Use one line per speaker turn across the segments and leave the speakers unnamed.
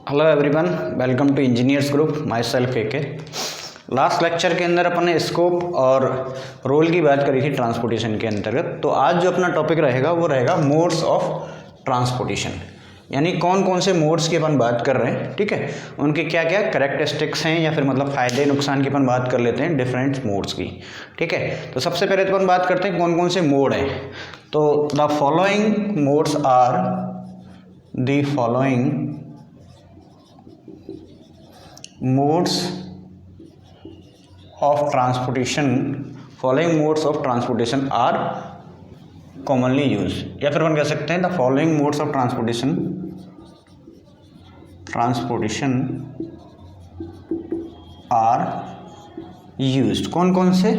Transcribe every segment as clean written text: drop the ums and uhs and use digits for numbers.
Hello everyone, welcome to engineers group. Myself के last lecture के अंदर अपन ने स्कोप और रोल की बात करी थी ट्रांसपोर्टेशन के अंतर्गत। तो आज जो अपना टॉपिक रहेगा वो रहेगा मोड्स ऑफ ट्रांसपोर्टेशन, यानी कौन कौन से मोड्स की अपन बात कर रहे हैं। ठीक है, उनके क्या क्या करेक्टरिस्टिक्स हैं या फिर मतलब फ़ायदे नुकसान की अपन बात कर लेते हैं डिफरेंट मोड्स की। ठीक है, तो सबसे पहले तो अपन बात करते हैं कौन कौन से मोड हैं। तो the following modes are the following modes of transportation following modes of transportation are commonly used, या फिर अपन कह सकते हैं the following modes of transportation are used। कौन कौन से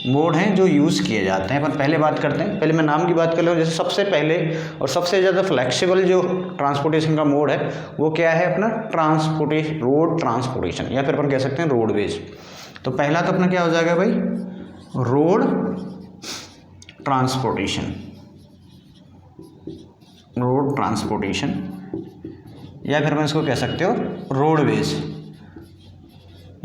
मोड हैं जो यूज़ किए जाते हैं। अपन पहले बात करते हैं, पहले मैं नाम की बात कर लूँ। जैसे सबसे पहले और सबसे ज़्यादा फ्लेक्सिबल जो ट्रांसपोर्टेशन का मोड है वो क्या है अपना रोड ट्रांसपोर्टेशन, या फिर अपन कह सकते हैं रोडवेज। तो पहला तो अपना क्या हो जाएगा भाई, रोड ट्रांसपोर्टेशन, या फिर अपन इसको कह सकते हो रोडवेज,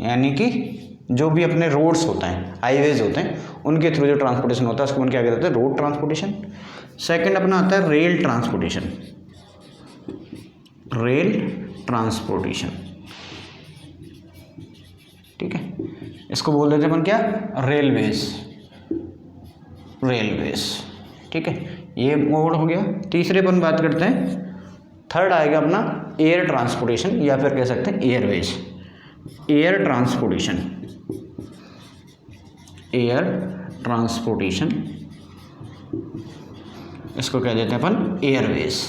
यानी कि जो भी अपने रोड्स होते हैं, हाईवेज होते हैं, उनके थ्रू जो ट्रांसपोर्टेशन होता है उसको अपन क्या कहते हैं, रोड ट्रांसपोर्टेशन। सेकंड अपना आता है रेल ट्रांसपोर्टेशन। ठीक है, इसको बोल देते हैं अपन क्या, रेलवेज। ठीक है, ये मोड हो गया। तीसरे अपन बात करते हैं, थर्ड आएगा अपना एयर ट्रांसपोर्टेशन, या फिर कह सकते हैं एयरवेज, एयर ट्रांसपोर्टेशन, इसको कह देते हैं अपन एयरवेज।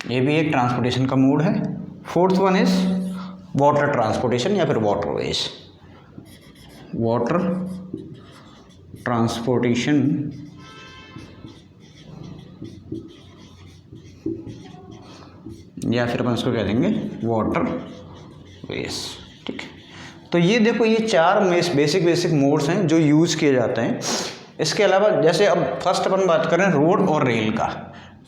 ये भी एक ट्रांसपोर्टेशन का मोड है। Fourth one is water transportation, या फिर वाटरवेज, वाटर ट्रांसपोर्टेशन, या फिर अपन इसको कह देंगे वाटरवेज। ठीक है, तो ये देखो, ये चार बेसिक मोड्स हैं जो यूज़ किए जाते हैं। इसके अलावा जैसे अब फर्स्ट अपन बात करें रोड और रेल का।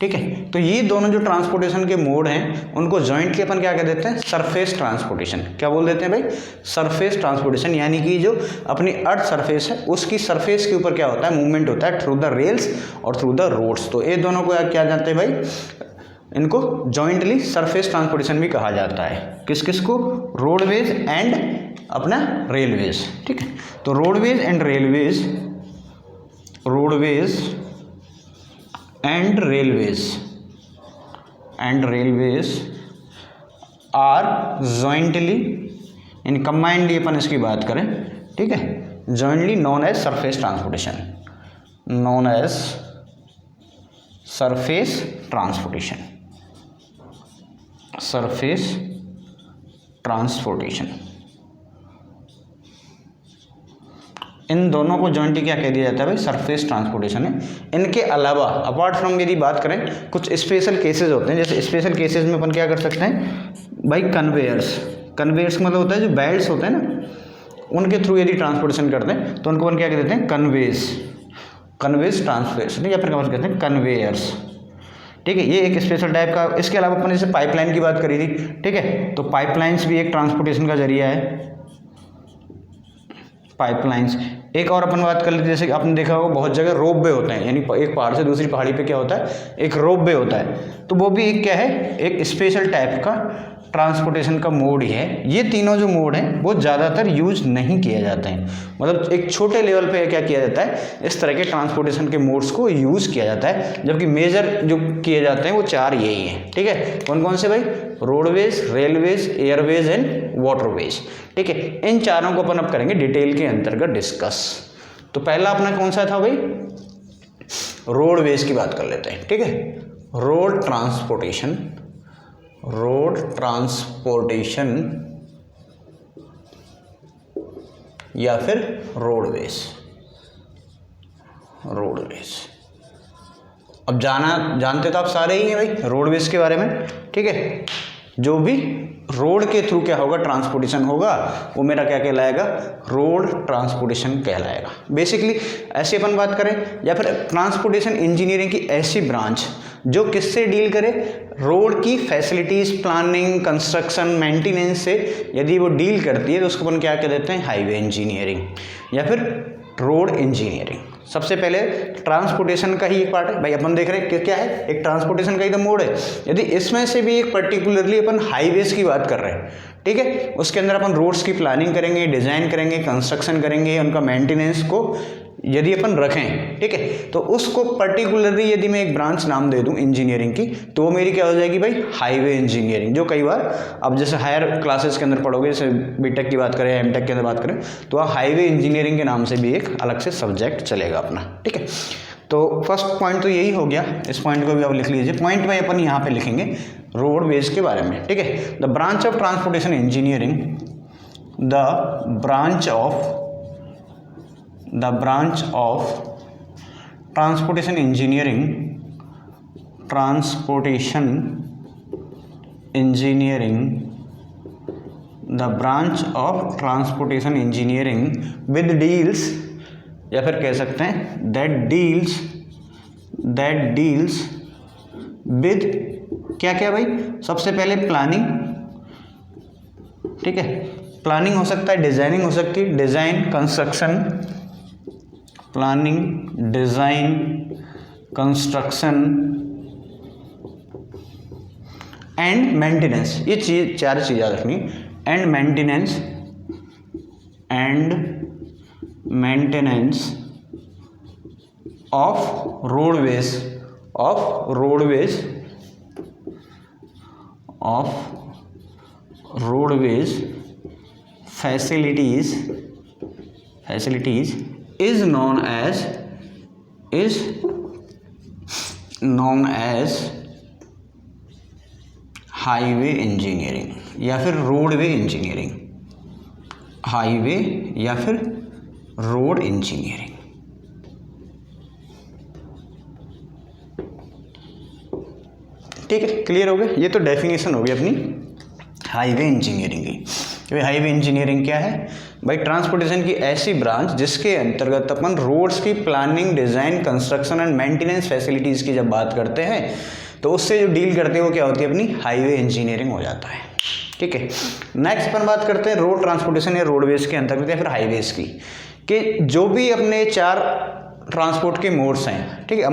ठीक है, तो ये दोनों जो ट्रांसपोर्टेशन के मोड हैं उनको जॉइंटली अपन क्या कह देते हैं, सरफेस ट्रांसपोर्टेशन। क्या बोल देते हैं भाई, सरफेस ट्रांसपोर्टेशन, यानी कि जो अपनी अर्थ सरफेस है उसकी सरफेस के ऊपर क्या होता है, मूवमेंट होता है थ्रू द रेल्स और थ्रू द रोड्स। तो ये दोनों को क्या जानते हैं भाई, इनको जॉइंटली सरफेस ट्रांसपोर्टेशन भी कहा जाता है। किस किस को, रोडवेज एंड अपना रेलवेज। ठीक है, तो roadways and railways are jointly in combinedly अपन इसकी बात करें। ठीक है, jointly known as surface transportation. इन दोनों को जॉइंटली क्या कह दिया जाता है भाई, सरफेस ट्रांसपोर्टेशन है। इनके अलावा अपार्ट फ्रॉम यदि बात करें, कुछ स्पेशल केसेस होते हैं। जैसे स्पेशल केसेस में अपन क्या कर सकते हैं भाई, कन्वेयर्स मतलब होता है जो बेल्ट्स होते हैं ना, उनके थ्रू यदि ट्रांसपोर्टेशन करते हैं तो उनको अपन क्या कहते हैं, कन्वेज ट्रांसपोर्टेशन, या फिर कहते हैं कन्वेयर्स। ठीक है, ये एक स्पेशल टाइप का। इसके अलावा अपन जैसे पाइपलाइन की बात करी थी। ठीक है, तो पाइपलाइंस भी एक ट्रांसपोर्टेशन का जरिया है, पाइपलाइंस। एक और अपन बात कर लेते हैं, जैसे आपने देखा होगा बहुत जगह रोपवे होते हैं, यानी एक पहाड़ से दूसरी पहाड़ी पे क्या होता है, एक रोपवे होता है। तो वो भी एक क्या है, एक स्पेशल टाइप का ट्रांसपोर्टेशन का मोड ही है। ये तीनों जो मोड हैं वो ज़्यादातर यूज नहीं किए जाते हैं, मतलब एक छोटे लेवल पे क्या किया जाता है, इस तरह के ट्रांसपोर्टेशन के मोड्स को यूज़ किया जाता है। जबकि मेजर जो किए जाते हैं वो चार यही हैं। ठीक है, कौन कौन से भाई, roadways, railways, Airways and waterways. ठीक है, इन चारों को अपन अब करेंगे डिटेल के अंतर्गत डिस्कस। तो पहला अपना कौन सा था भाई, रोडवेज की बात कर लेते हैं। ठीक है, रोड ट्रांसपोर्टेशन या फिर रोडवेज। अब जानते तो आप सारे ही हैं भाई रोडवेज के बारे में। ठीक है, जो भी रोड के थ्रू क्या होगा, ट्रांसपोर्टेशन होगा, वो मेरा क्या कहलाएगा, रोड ट्रांसपोर्टेशन कहलाएगा। बेसिकली ऐसे अपन बात करें, या फिर ट्रांसपोर्टेशन इंजीनियरिंग की ऐसी ब्रांच जो किससे डील करे, रोड की फैसिलिटीज़, प्लानिंग, कंस्ट्रक्शन, मेंटेनेंस से यदि वो डील करती है तो उसको अपन क्या कह देते हैं, हाईवे इंजीनियरिंग या फिर रोड इंजीनियरिंग। सबसे पहले ट्रांसपोर्टेशन का ही एक पार्ट है भाई, अपन देख रहे हैं कि क्या है, एक ट्रांसपोर्टेशन का ही तो मोड है। यदि इसमें से भी एक पर्टिकुलरली अपन हाईवेज की बात कर रहे हैं, ठीक है, उसके अंदर अपन रोड्स की प्लानिंग करेंगे, डिजाइन करेंगे, कंस्ट्रक्शन करेंगे, उनका मेंटेनेंस को यदि अपन रखें, ठीक है, तो उसको पर्टिकुलरली यदि मैं एक ब्रांच नाम दे दूं इंजीनियरिंग की, तो वो मेरी क्या हो जाएगी भाई, हाईवे इंजीनियरिंग। जो कई बार अब जैसे हायर क्लासेस के अंदर पढ़ोगे, जैसे बीटेक की बात करें, एमटेक के अंदर बात करें, तो वहाँ हाईवे इंजीनियरिंग के नाम से भी एक अलग से सब्जेक्ट चलेगा अपना, ठीक है। तो फर्स्ट पॉइंट तो यही हो गया, इस पॉइंट को भी आप लिख लीजिए। पॉइंट वाइज अपन यहाँ पे लिखेंगे रोडवेज के बारे में, ठीक है। The branch of transportation engineering, the branch of transportation engineering, the branch of transportation engineering with deals, या फिर कह सकते हैं that deals with क्या क्या भाई, सबसे पहले प्लानिंग, ठीक है, प्लानिंग हो सकता है, डिजाइनिंग हो सकती है, design, construction, planning, design, construction and maintenance, ये चीज, चार चीज याद रखनी, and maintenance of roadways facilities is known as highway engineering या फिर रोडवे इंजीनियरिंग, हाईवे या फिर रोड इंजीनियरिंग। ठीक है, क्लियर हो गया। ये तो डेफिनेशन हो गई अपनी हाईवे इंजीनियरिंग की। भाई हाईवे इंजीनियरिंग क्या है भाई, ट्रांसपोर्टेशन की ऐसी ब्रांच जिसके अंतर्गत अपन रोड्स की planning, design, construction and maintenance facilities की जब बात करते हैं तो उससे जो डील करते हैं वो क्या होती है, अपनी हाईवे इंजीनियरिंग हो जाता है। ठीक है, नेक्स्ट अपन बात करते हैं रोड ट्रांसपोर्टेशन या रोडवेज के अंतर्गत या फिर हाईवेज की, कि जो भी अपने चार ट्रांसपोर्ट के मोड्स हैं, ठीक है,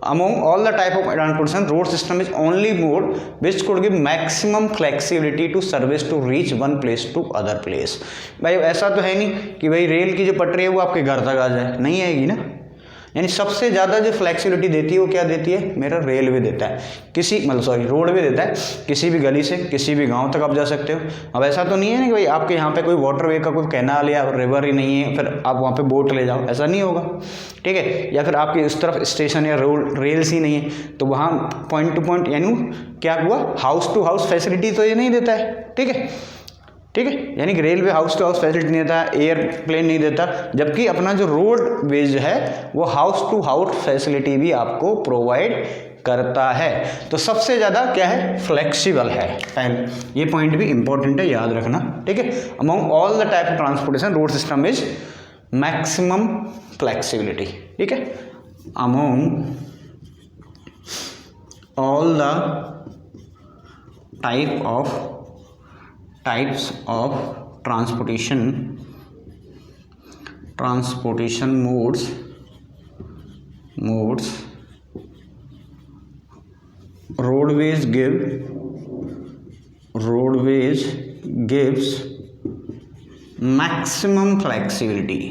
among all the type of transportation, road system is only mode which could give maximum flexibility to service to reach one place to other place। भाई ऐसा तो है नहीं कि भाई रेल की जो पटरी है वो आपके घर तक आ जाए, नहीं आएगी ना। यानी सबसे ज़्यादा जो फ्लेक्सिबिलिटी देती है वो क्या देती है, मेरा रेलवे देता है, रोडवे देता है। किसी भी गली से किसी भी गांव तक आप जा सकते हो। अब ऐसा तो नहीं है ना कि भाई आपके यहाँ पे कोई वाटरवे का कोई कैनाल या रिवर ही नहीं है, फिर आप वहाँ पे बोट ले जाओ, ऐसा नहीं होगा। ठीक है, या फिर आपकी उस तरफ स्टेशन या रेल्स ही नहीं है तो वहाँ पॉइंट टू पॉइंट यानी क्या हुआ, हाउस टू हाउस फैसिलिटी तो ये नहीं देता है। ठीक है, यानी कि railway house to house facility नहीं देता, एयरप्लेन नहीं देता, जबकि अपना जो रोडवेज है वो हाउस टू हाउस फैसिलिटी भी आपको प्रोवाइड करता है। तो सबसे ज़्यादा क्या है, फ्लेक्सिबल है। पहले ये पॉइंट भी इंपॉर्टेंट है, याद रखना। ठीक है, among all the type of transportation road system is maximum flexibility. ठीक है, among all the types of transportation modes roadways gives maximum flexibility।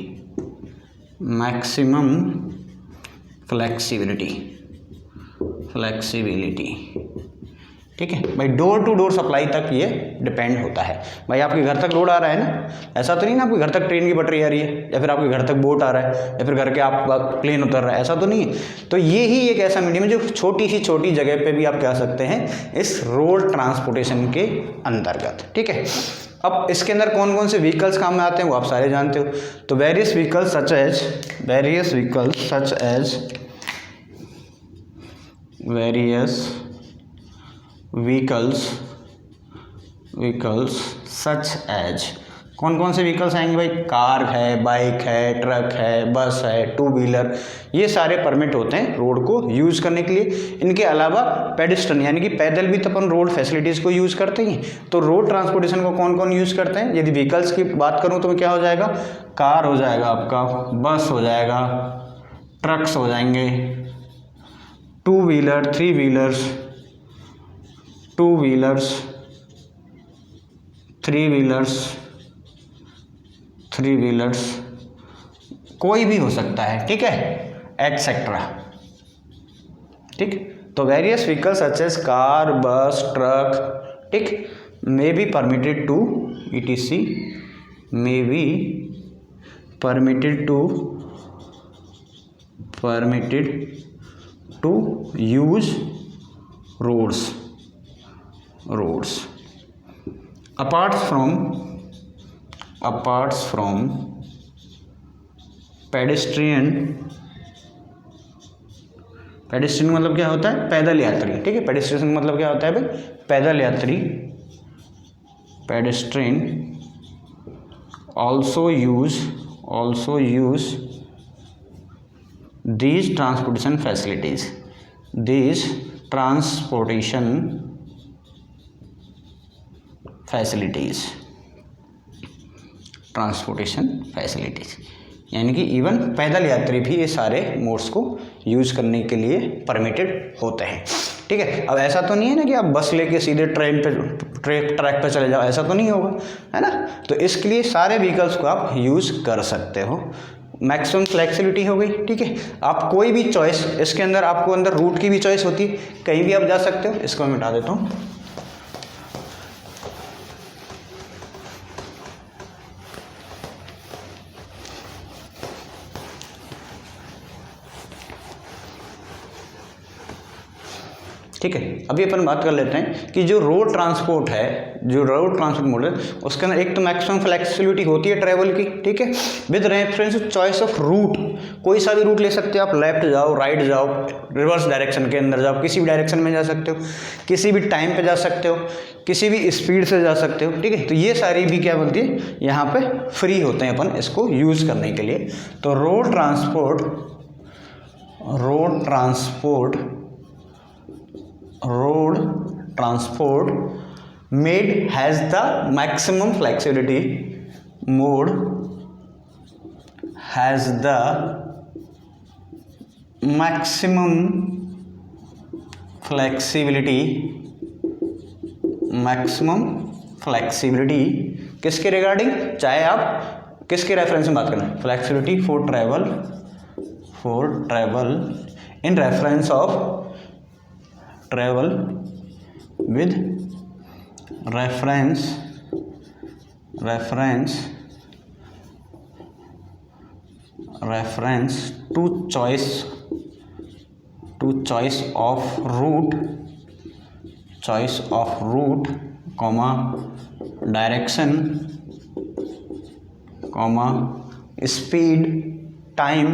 ठीक है भाई, डोर टू डोर सप्लाई तक ये डिपेंड होता है। भाई आपके घर तक रोड आ रहा है ना, ऐसा तो नहीं ना आपके घर तक ट्रेन की पटरी आ रही है या फिर आपके घर तक बोट आ रहा है या फिर घर के आप प्लेन उतर रहा है, ऐसा तो नहीं है। तो ये ही एक ऐसा मीडियम है जो छोटी सी छोटी जगह पे भी आप कह सकते हैं इस रोड ट्रांसपोर्टेशन के अंतर्गत। ठीक है, अब इसके अंदर कौन कौन से व्हीकल्स काम में आते हैं वो आप सारे जानते हो। तो वेरियस व्हीकल्स सच एज कौन कौन से व्हीकल्स आएंगे भाई? कार है, बाइक है, ट्रक है, बस है, टू व्हीलर, ये सारे परमिट होते हैं रोड को यूज़ करने के लिए। इनके अलावा पेडिस्ट्रियन यानी कि पैदल भी तो अपन रोड फैसिलिटीज़ को यूज़ करते हैं। तो रोड ट्रांसपोर्टेशन को कौन कौन यूज़ करते हैं? यदि व्हीकल्स की बात करूँ तो क्या हो जाएगा? कार हो जाएगा आपका, बस हो जाएगा, ट्रक्स हो जाएंगे, two wheeler, three wheelers, two wheelers, three wheelers, कोई भी हो सकता है, ठीक है, एटसेट्रा। ठीक, तो various vehicles such as car, bus, truck, ठीक, may be permitted to ETC, may be permitted to use roads apart from pedestrian मतलब क्या होता है? पैदल यात्री। ठीक है, पेडिस्ट्रियन मतलब क्या होता है भाई? पैदल यात्री। Pedestrian also use these transportation facilities, यानी कि इवन पैदल यात्री भी ये सारे मोड्स को यूज़ करने के लिए परमिटेड होते हैं। ठीक है, अब ऐसा तो नहीं है ना कि आप बस लेके सीधे ट्रेक पे चले जाओ, ऐसा तो नहीं होगा, है ना। तो इसके लिए सारे व्हीकल्स को आप यूज़ कर सकते हो। मैक्सिमम फ्लेक्सिबिलिटी हो गई। ठीक है, आप कोई भी चॉइस इसके अंदर, आपको अंदर रूट की भी चॉइस होती है, कहीं भी आप जा सकते हो। इसको मैं मिटा देता हूँ। ठीक है, अभी अपन बात कर लेते हैं कि जो रोड ट्रांसपोर्ट है, जो रोड ट्रांसपोर्ट मोड है, उसके अंदर एक तो मैक्सिमम फ्लेक्सिबिलिटी होती है ट्रैवल की। ठीक है, with reference to choice of route, कोई सा भी रूट ले सकते हो आप, लेफ्ट जाओ, राइट जाओ, रिवर्स डायरेक्शन के अंदर जाओ, किसी भी डायरेक्शन में जा सकते हो, किसी भी टाइम पे जा सकते हो, किसी भी स्पीड से जा सकते हो। ठीक है, तो ये सारी भी क्या बोलती है, यहाँ पे फ्री होते हैं अपन इसको यूज़ करने के लिए। तो road transport made has the maximum flexibility, mode has the maximum flexibility किसके रिगार्डिंग, चाहे आप किसके रेफरेंस में बात करें, flexibility for travel in reference of travel with reference to choice of route, comma direction, comma speed, time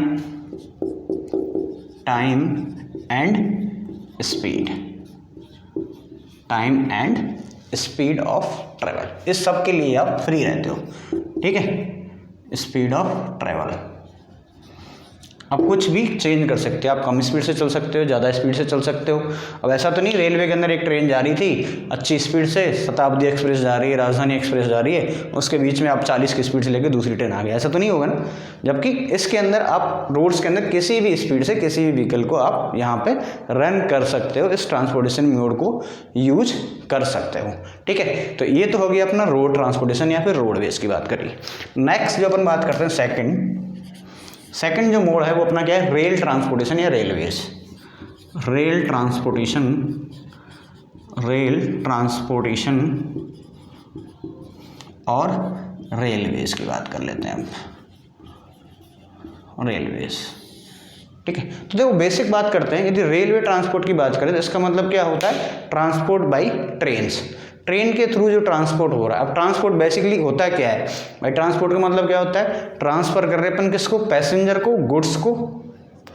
and speed of travel, इस सब के लिए आप फ्री रहते हो। ठीक है, स्पीड ऑफ ट्रैवल आप कुछ भी चेंज कर सकते हो, आप कम स्पीड से चल सकते हो, ज़्यादा स्पीड से चल सकते हो। अब ऐसा तो नहीं रेलवे के अंदर एक ट्रेन जा रही थी अच्छी स्पीड से, शताब्दी एक्सप्रेस जा रही है, राजधानी एक्सप्रेस जा रही है, उसके बीच में आप 40 की स्पीड से लेकर दूसरी ट्रेन आ गई, ऐसा तो नहीं होगा ना। जबकि इसके अंदर आप रोड्स के अंदर किसी भी स्पीड से किसी भी व्हीकल को आप यहाँ पे रन कर सकते हो, इस ट्रांसपोर्टेशन मोड को यूज कर सकते हो। ठीक है, तो ये तो हो गया अपना रोड ट्रांसपोर्टेशन या फिर रोडवेज की बात करिए। नेक्स्ट जो अपन बात करते हैं सेकंड जो मोड है वो अपना क्या है, रेल ट्रांसपोर्टेशन या रेलवेज। रेल ट्रांसपोर्टेशन और रेलवेज की बात कर लेते हैं हम। रेलवेज, ठीक है, तो देखो बेसिक बात करते हैं। यदि रेलवे ट्रांसपोर्ट की बात करें तो इसका मतलब क्या होता है, ट्रांसपोर्ट बाई ट्रेन्स, ट्रेन के थ्रू जो ट्रांसपोर्ट हो रहा है। अब ट्रांसपोर्ट बेसिकली होता क्या है भाई, ट्रांसपोर्ट का मतलब क्या होता है, ट्रांसफर कर रहे अपन किसको, पैसेंजर को, गुड्स को,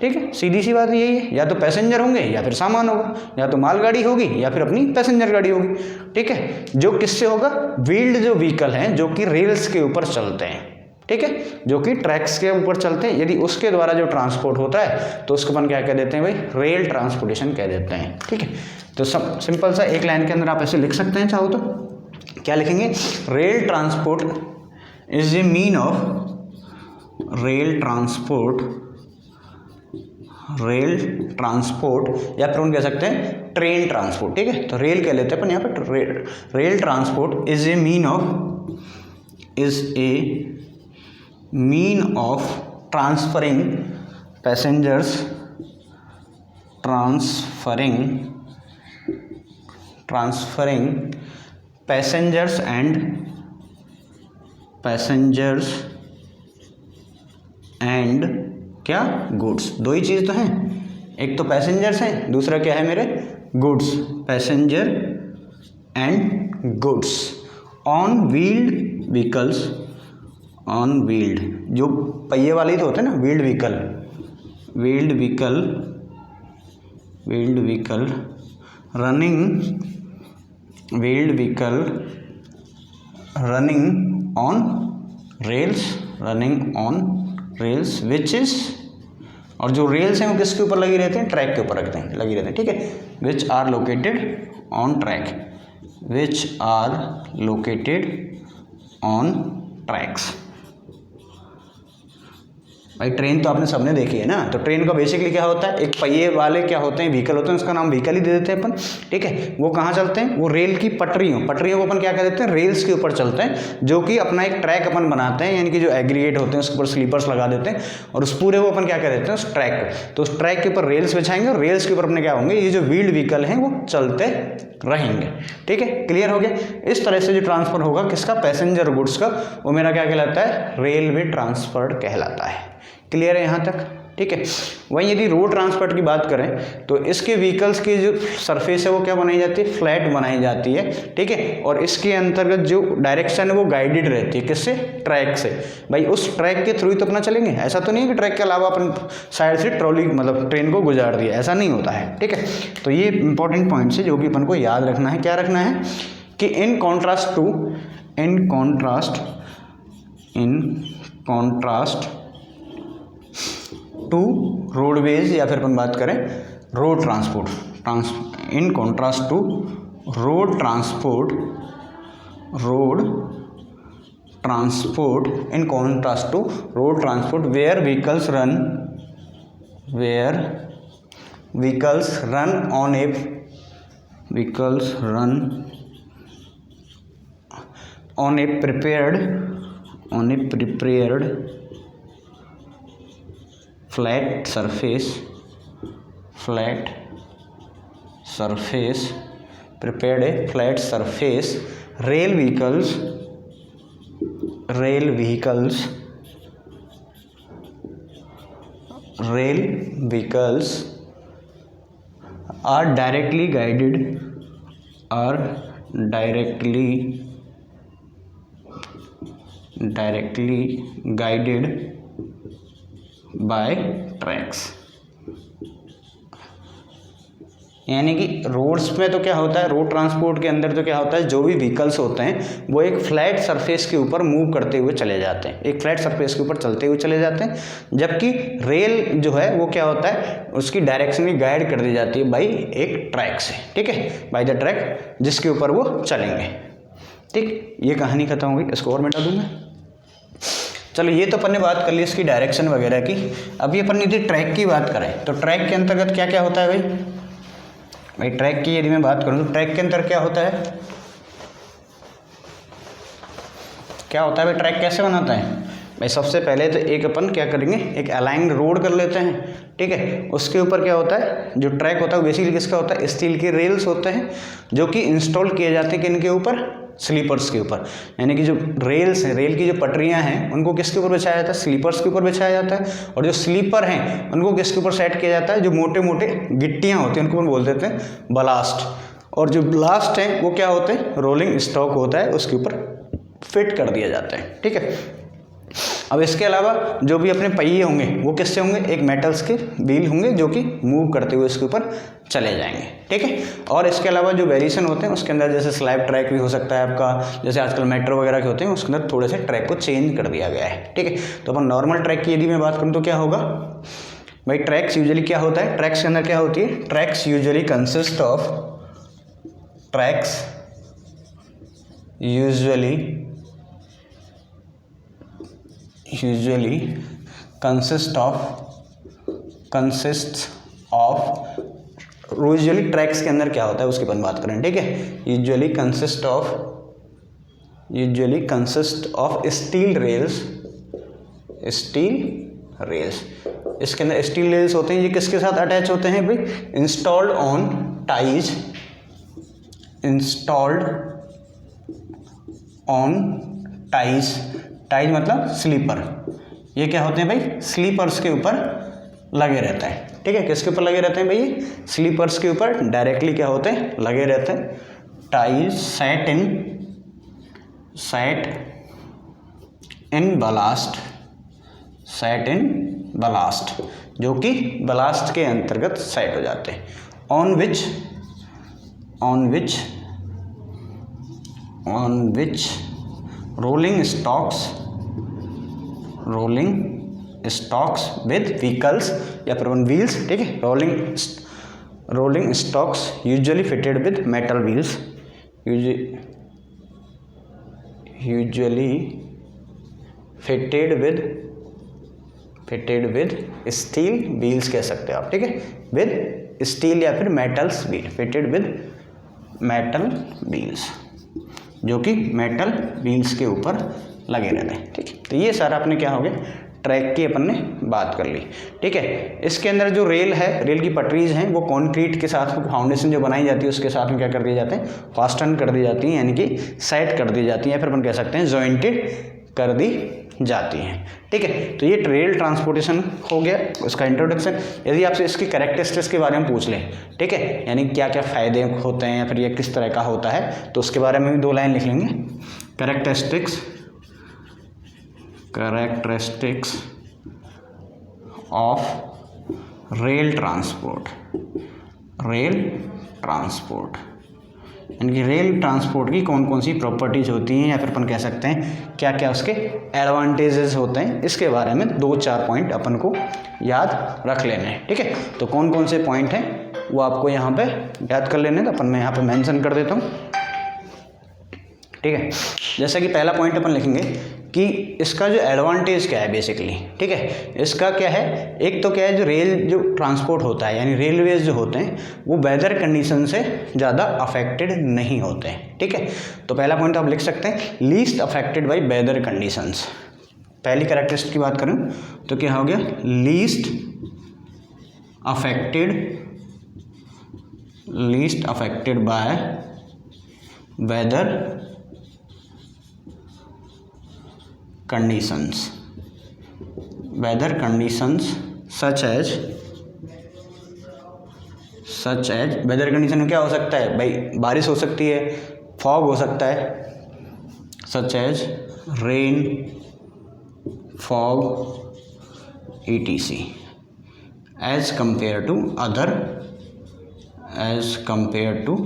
ठीक है, सीधी सी बात यही है, या तो पैसेंजर होंगे या फिर सामान होगा, या तो मालगाड़ी होगी या फिर अपनी पैसेंजर गाड़ी होगी। ठीक है, जो किससे होगा, व्हील्ड जो व्हीकल हैं जो कि रेल्स के ऊपर चलते हैं, ठीक है, जो कि ट्रैक्स के ऊपर चलते हैं, यदि उसके द्वारा जो ट्रांसपोर्ट होता है तो उसको अपन क्या कह देते हैं भाई, रेल ट्रांसपोर्टेशन कह देते हैं। ठीक है, तो सब सिंपल सा एक लाइन के अंदर आप ऐसे लिख सकते हैं चाहो तो, क्या लिखेंगे, rail transport is a mean of rail transport या फिर उन कह सकते हैं ट्रेन ट्रांसपोर्ट। ठीक है, तो रेल कह लेते हैं अपन यहाँ पे, rail transport is a mean of transferring passengers and क्या, गुड्स। दो ही चीज़ तो हैं, एक तो पैसेंजर्स हैं, दूसरा क्या है मेरे, goods, passenger and goods on wheeled vehicles, on wheeled जो पहिए वाले ही तो होते हैं ना, wheeled vehicle running on rails which is, और जो रेल्स हैं वो किसके ऊपर लगी रहते हैं, ट्रैक के ऊपर लगी रहते हैं। ठीक है, which are located on tracks. भाई ट्रेन तो आपने सबने देखी है ना, तो ट्रेन का बेसिकली क्या होता है, एक पहिए वाले क्या होते हैं, व्हीकल होते हैं, उसका नाम व्हीकल ही दे देते हैं अपन। ठीक है, वो कहाँ चलते हैं, वो रेल की पटरियों को अपन क्या कह देते हैं, रेल्स के ऊपर चलते हैं, जो कि अपना एक ट्रैक अपन बनाते हैं, यानी कि जो एग्रीगेट होते हैं उसके ऊपर स्लीपर्स लगा देते हैं, और उस पूरे को अपन क्या कह देते हैं, उस ट्रैक को। तो उस ट्रैक के ऊपर रेल्स बिछाएंगे और रेल्स के ऊपर अपने क्या होंगे, ये जो व्हील्ड व्हीकल हैं वो चलते रहेंगे। ठीक है, क्लियर हो गया। इस तरह से जो ट्रांसफर होगा किसका, पैसेंजर गुड्स का, वो मेरा क्या कहलाता है, रेलवे ट्रांसपोर्ट कहलाता है। क्लियर है यहाँ तक। ठीक है, वहीं यदि रोड ट्रांसपोर्ट की बात करें तो इसके व्हीकल्स की जो सरफेस है वो क्या बनाई जाती है, फ्लैट बनाई जाती है। ठीक है, और इसके अंतर्गत जो डायरेक्शन है वो गाइडेड रहती है, किससे, ट्रैक से। भाई उस ट्रैक के थ्रू ही तो अपना चलेंगे, ऐसा तो नहीं है कि ट्रैक के अलावा अपन साइड से ट्रॉली मतलब ट्रेन को गुजार दिया, ऐसा नहीं होता है। ठीक है, तो ये इंपॉर्टेंट पॉइंट्स है जो कि अपन को याद रखना है। क्या रखना है कि इन कॉन्ट्रास्ट टू रोडवेज, या फिर अपन बात करें road transport, in contrast to road transport, in contrast to road transport where vehicles run on a prepared flat surface, prepared a flat surface, rail vehicles are directly guided by tracks। यानी कि roads में तो क्या होता है, road transport के अंदर तो क्या होता है, जो भी व्हीकल्स होते हैं वो एक फ्लैट सरफेस के ऊपर मूव करते हुए चले जाते हैं, एक फ्लैट सरफेस के ऊपर चलते हुए चले जाते हैं, जबकि रेल जो है वो क्या होता है, उसकी डायरेक्शन भी गाइड कर दी जाती है बाई एक ट्रैक से। ठीक है, बाई द ट्रैक जिसके ऊपर वो चलेंगे। ठीक, ये कहानी खत्म हो गई, इसको और मिटा दूंगा। चलो ये तो अपन ने बात कर ली इसकी डायरेक्शन वगैरह की। अभी अपन यदि ट्रैक की बात करें तो ट्रैक के अंतर्गत क्या क्या होता है भाई ट्रैक की यदि मैं बात करूं तो ट्रैक के अंदर क्या होता है, भाई ट्रैक कैसे बनाता है भाई। सबसे पहले तो एक अपन क्या करेंगे, एक अलाइंड रोड कर लेते हैं। ठीक है, उसके ऊपर क्या होता है, जो ट्रैक होता है बेसिकली किसका होता है, स्टील के रेल्स होते हैं जो कि इंस्टॉल किए जाते हैं किनके ऊपर, स्लीपर्स के ऊपर। यानी कि जो रेल्स हैं, रेल की जो पटरियां हैं उनको किसके ऊपर बिछाया जाता है, स्लीपर्स के ऊपर बिछाया जाता है। और जो स्लीपर हैं उनको किसके ऊपर सेट किया जाता है, जो मोटे मोटे गिट्टियां होती हैं उनको बोल देते हैं बलास्ट। और जो ब्लास्ट हैं वो क्या होते हैं, रोलिंग स्टॉक होता है, उसके ऊपर फिट कर दिया जाता है। ठीक है, अब इसके अलावा जो भी अपने पहिए होंगे वो किससे होंगे, एक मेटल्स के व्हील होंगे जो कि मूव करते हुए इसके ऊपर चले जाएंगे, ठीक है। और इसके अलावा जो वेरिएशन होते हैं उसके अंदर जैसे स्लैब ट्रैक भी हो सकता है आपका, जैसे आजकल मेट्रो वगैरह के होते हैं उसके अंदर थोड़े से ट्रैक को चेंज कर दिया गया है, ठीक है। तो अपन नॉर्मल ट्रैक की यदि मैं बात करूँ तो क्या होगा भाई, ट्रैक्स यूजुअली क्या होता है, ट्रैक्स के अंदर क्या होती है, tracks usually consist of usually tracks के अंदर क्या होता है उसकी अपन बात करें, ठीक है। Usually consist of steel rails. इसके अंदर स्टील रेल्स होते हैं, ये किसके साथ अटैच होते हैं भाई, इंस्टॉल्ड ऑन टाइज मतलब स्लीपर। ये क्या होते हैं भाई, स्लीपर्स के ऊपर लगे रहते हैं, ठीक है। किसके ऊपर लगे रहते हैं भाई, स्लीपर्स के ऊपर डायरेक्टली क्या होते हैं, लगे रहते हैं। टाइज सेट इन बलास्ट, जो कि बलास्ट के अंतर्गत सेट हो जाते हैं। On which rolling stocks with vehicles या फिर व्हील्स, ठीक है। Rolling stocks usually fitted with metal wheels, usually fitted with steel wheels कह सकते हो आप, ठीक है। विद स्टील या फिर metals wheel, fitted with metal wheels, जो कि मेटल व्हील्स के ऊपर लगे रहते हैं, ठीक है। तो ये सारा अपने क्या हो गया, ट्रैक की अपन ने बात कर ली, ठीक है। इसके अंदर जो रेल है, रेल की पटरीज हैं, वो कंक्रीट के साथ फाउंडेशन जो बनाई जाती है उसके साथ में क्या कर दिए जाते हैं, फास्टन कर दी जाती हैं, यानी कि सेट कर दी जाती हैं, या फिर अपन कह सकते हैं जॉइंटेड कर दी जाती हैं, ठीक है। तो ये रेल ट्रांसपोर्टेशन हो गया, उसका इंट्रोडक्शन। यदि आपसे इसकी कैरेक्टरिस्टिक्स के बारे में पूछ लें, ठीक है, यानी क्या क्या फ़ायदे होते हैं या फिर ये किस तरह का होता है, तो उसके बारे में भी 2 लाइन लिख लेंगे। कैरेक्टरिस्टिक्स ऑफ रेल ट्रांसपोर्ट, यानी कि रेल ट्रांसपोर्ट की कौन कौन सी प्रॉपर्टीज होती हैं, या फिर अपन कह सकते हैं क्या क्या उसके एडवांटेजेस होते हैं, इसके बारे में 2-4 पॉइंट अपन को याद रख लेने हैं, ठीक है। तो कौन कौन से पॉइंट हैं वो आपको यहाँ पे याद कर लेने, तो अपन मैं यहाँ पे मेंशन कर देता हूँ, ठीक है। जैसा कि पहला पॉइंट अपन लिखेंगे कि इसका जो एडवांटेज क्या है बेसिकली, ठीक है। इसका क्या है, एक तो क्या है, जो रेल जो ट्रांसपोर्ट होता है यानी रेलवेज जो होते हैं वो वेदर कंडीशन से ज़्यादा अफेक्टेड नहीं होते हैं, ठीक है। तो पहला पॉइंट आप लिख सकते हैं, least affected by weather conditions. पहली कैरेक्टरिस्टिक की बात करूँ तो क्या हो गया, least affected by weather conditions such as weather condition में क्या हो सकता है भाई, बारिश हो सकती है, फॉग हो सकता है, such as rain, fog, etc. As compare to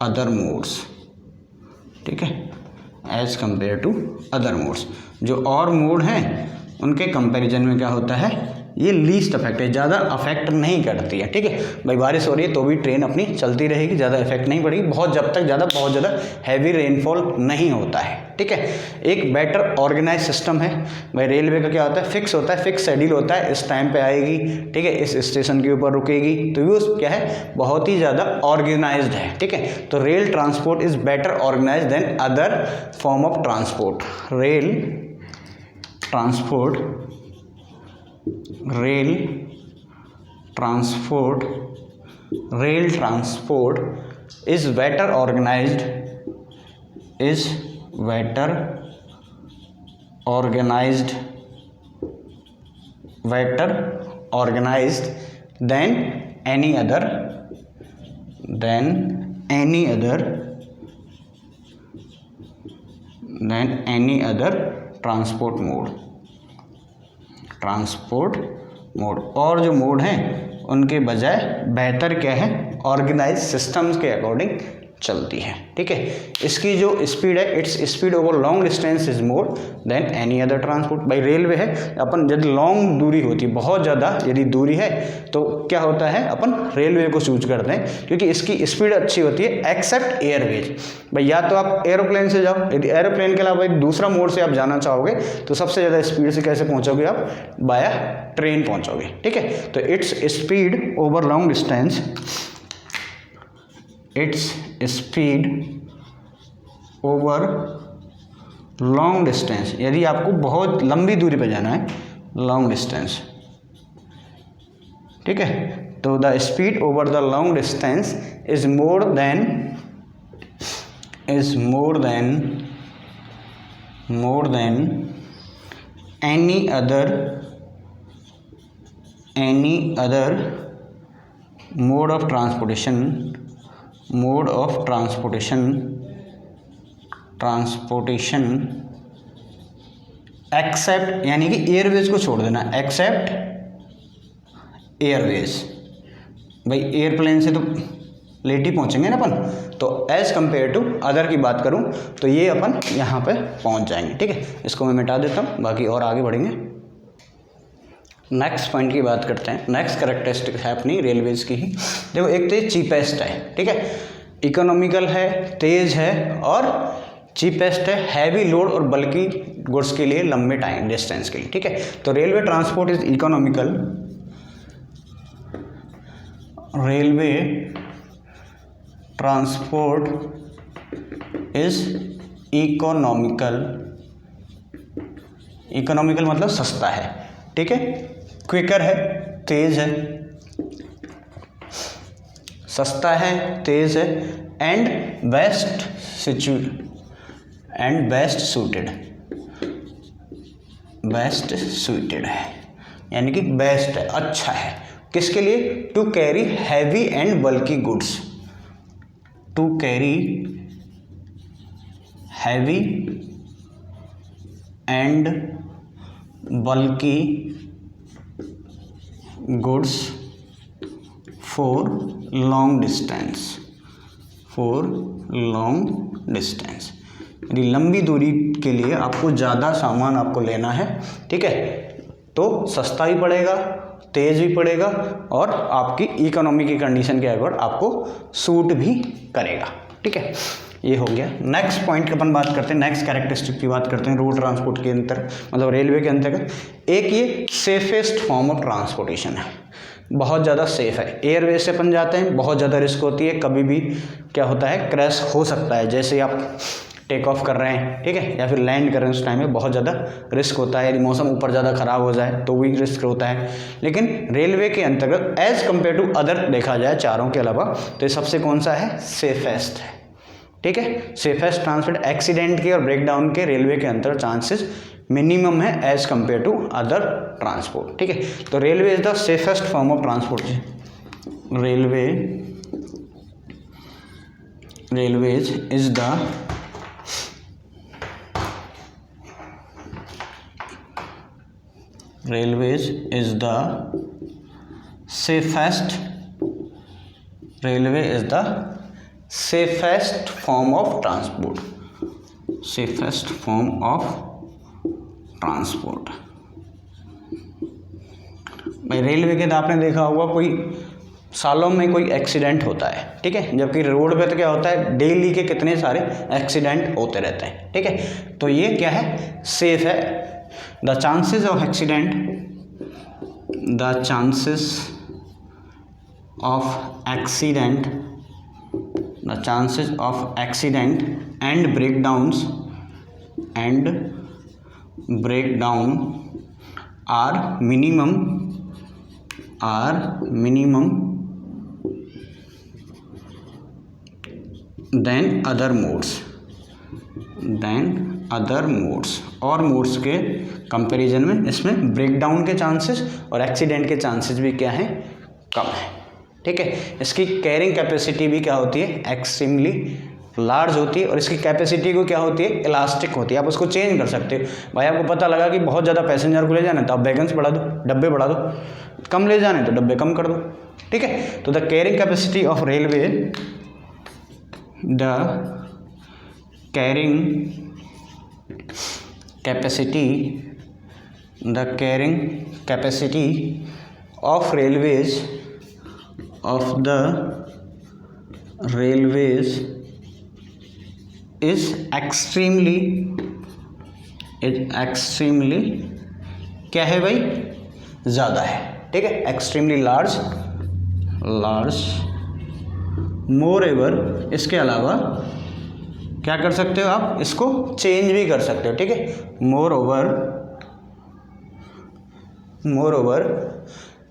other modes, ठीक है, as compare to other modes. जो और मोड हैं उनके कंपैरिजन में क्या होता है, ये लीस्ट अफेक्ट है, ज़्यादा अफेक्ट नहीं करती है, ठीक है। भाई बारिश हो रही है तो भी ट्रेन अपनी चलती रहेगी, ज़्यादा इफेक्ट नहीं पड़ेगी, बहुत ज़्यादा हैवी रेनफॉल नहीं होता है, ठीक है। एक बेटर ऑर्गेनाइज सिस्टम है। भाई रेलवे का क्या होता है, फिक्स होता है, फिक्स शेड्यूल होता है, इस टाइम पे आएगी, ठीक है, इस स्टेशन के ऊपर रुकेगी, तो वो क्या है, बहुत ही ज़्यादा ऑर्गेनाइज्ड है, ठीक है। तो rail transport is better organized than other form of transport. Rail transport is better organized than any other transport mode और जो मोड हैं उनके बजाय बेहतर क्या है, ऑर्गेनाइज सिस्टम्स के अकॉर्डिंग चलती है। ठीक है, इसकी जो स्पीड है, its speed over long distance is more than any other transport. भाई रेलवे है, अपन यदि लॉन्ग दूरी होती है, बहुत ज़्यादा यदि दूरी है तो क्या होता है, अपन रेलवे को चूज करते हैं क्योंकि इसकी स्पीड अच्छी होती है एक्सेप्ट एयरवेज। भाई या तो आप एरोप्लेन से जाओ, यदि एरोप्लेन के अलावा दूसरा मोड से आप जाना चाहोगे तो सबसे ज़्यादा स्पीड से कैसे पहुँचोगे आप, बाया ट्रेन पहुँचोगे। ठीक है, तो its speed over long distance, its speed over long distance, यदि आपको बहुत लंबी दूरी पर जाना है, लॉन्ग डिस्टेंस। ठीक है, तो the speed over the long distance is more than any other mode of transportation except, यानी कि एयरवेज को छोड़ देना, एक्सेप्ट एयरवेज। भाई एयरप्लेन से तो लेट ही पहुंचेंगे ना अपन, तो एज कंपेयर टू अदर की बात करूं तो ये अपन यहाँ पे पहुंच जाएंगे। ठीक है, इसको मैं मिटा देता हूँ, बाकी और आगे बढ़ेंगे। नेक्स्ट पॉइंट की बात करते हैं। नेक्स्ट कैरेक्टरिस्टिक है अपनी रेलवेज की ही। देखो, एक तो चीपेस्ट है, ठीक है, इकोनॉमिकल है, तेज है और चीपेस्ट है, हैवी लोड और बल्कि गुड्स के लिए, लंबे टाइम डिस्टेंस के लिए। ठीक है, तो railway transport is economical, railway transport is economical मतलब सस्ता है। ठीक है, क्विकर है, तेज है, सस्ता है, तेज है, एंड बेस्ट सूटेड है, यानी कि बेस्ट है, अच्छा है। किसके लिए, to carry heavy and bulky goods, to carry heavy and bulky goods for long distance, यदि लंबी दूरी के लिए आपको ज़्यादा सामान आपको लेना है, ठीक है, तो सस्ता भी पड़ेगा, तेज भी पड़ेगा और आपकी इकोनॉमी की कंडीशन के अकॉर्डिंग आपको सूट भी करेगा। ठीक है, ये हो गया। नेक्स्ट पॉइंट की अपन बात करते हैं, नेक्स्ट कैरेक्टरिस्टिक की बात करते हैं रोड ट्रांसपोर्ट के अंतर, मतलब रेलवे के अंतर्गत। एक ये सेफेस्ट फॉर्म ऑफ ट्रांसपोर्टेशन है, बहुत ज़्यादा सेफ है। एयरवेज से अपन जाते हैं, बहुत ज़्यादा रिस्क होती है, कभी भी क्या होता है, क्रैश हो सकता है, जैसे आप टेक ऑफ कर रहे हैं, ठीक है, या फिर लैंड कर रहे हैं, उस टाइम में बहुत ज़्यादा रिस्क होता है। यदि मौसम ऊपर ज़्यादा ख़राब हो जाए तो भी रिस्क होता है। लेकिन रेलवे के अंतर्गत एज़ कम्पेयर टू अदर देखा जाए चारों के अलावा, तो ये सबसे कौन सा है, सेफेस्ट है। ठीक है, सेफेस्ट ट्रांसपोर्ट, एक्सीडेंट के और ब्रेकडाउन के रेलवे के अंदर चांसेस मिनिमम है as compare to other transport. ठीक है, तो railway is the safest form of transport. Railway is the safest form of transport, भाई रेलवे के, आपने देखा होगा कोई सालों में कोई एक्सीडेंट होता है, ठीक है, जबकि रोड पे तो क्या होता है, डेली के कितने सारे एक्सीडेंट होते रहते हैं। ठीक है, तो ये क्या है, सेफ है। The chances of accident and breakdown are minimum than other modes और मोड्स के कंपैरिजन में इसमें ब्रेकडाउन के चांसेस और एक्सीडेंट के चांसेस भी क्या हैं, कम है। ठीक है, इसकी कैरिंग कैपेसिटी भी क्या होती है, एक्सट्रीमली लार्ज होती है और इसकी कैपेसिटी को क्या होती है, इलास्टिक होती है। आप उसको चेंज कर सकते हो। भाई आपको पता लगा कि बहुत ज़्यादा पैसेंजर को ले जाना है तो आप वैगन्स बढ़ा दो, डब्बे बढ़ा दो, कम ले जाने तो डब्बे कम कर दो, ठीक है। तो the carrying capacity of railway, the carrying capacity of railways is extremely क्या है भाई, ज़्यादा है, ठीक है, एक्सट्रीमली लार्ज। मोर एवर, इसके अलावा क्या कर सकते हो आप, इसको चेंज भी कर सकते हो, ठीक है। More over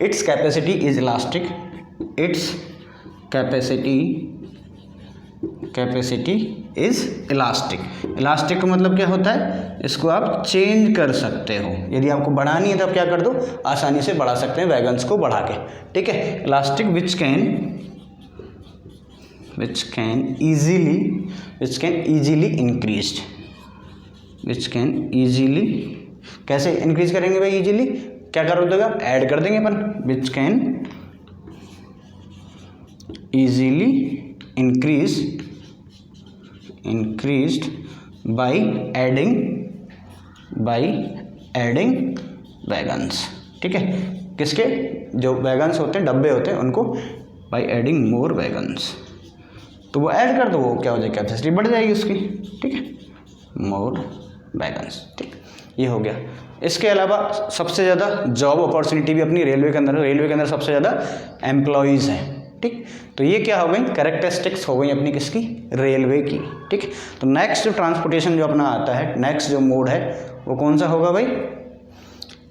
its capacity is elastic, its capacity is elastic. Elastic का मतलब क्या होता है, इसको आप चेंज कर सकते हो। यदि आपको बढ़ानी है तो आप क्या कर दो, आसानी से बढ़ा सकते हैं वैगन्स को बढ़ा के, ठीक है। इलास्टिक विच कैन easily कैसे इंक्रीज करेंगे भाई, इजीली क्या कर देगा, ऐड कर देंगे अपन, which can easily increased by adding wagons, ठीक है। किसके, जो वैगन्स होते हैं, डब्बे होते हैं, उनको by adding more wagons, तो वो ऐड कर दो, वो क्या हो जाएगी, कैपेसिटी बढ़ जाएगी उसकी, ठीक है, मोर वैगन्स, ठीक, ये हो गया। इसके अलावा सबसे ज़्यादा जॉब अपॉर्चुनिटी भी अपनी रेलवे के अंदर सबसे ज़्यादा एम्प्लॉयज़ हैं, ठीक। तो ये क्या हो गई, कैरेक्टरिस्टिक्स हो गई अपनी किसकी, रेलवे की, ठीक। तो नेक्स्ट जो ट्रांसपोर्टेशन जो अपना आता है, नेक्स्ट जो मोड है वो कौन सा होगा भाई,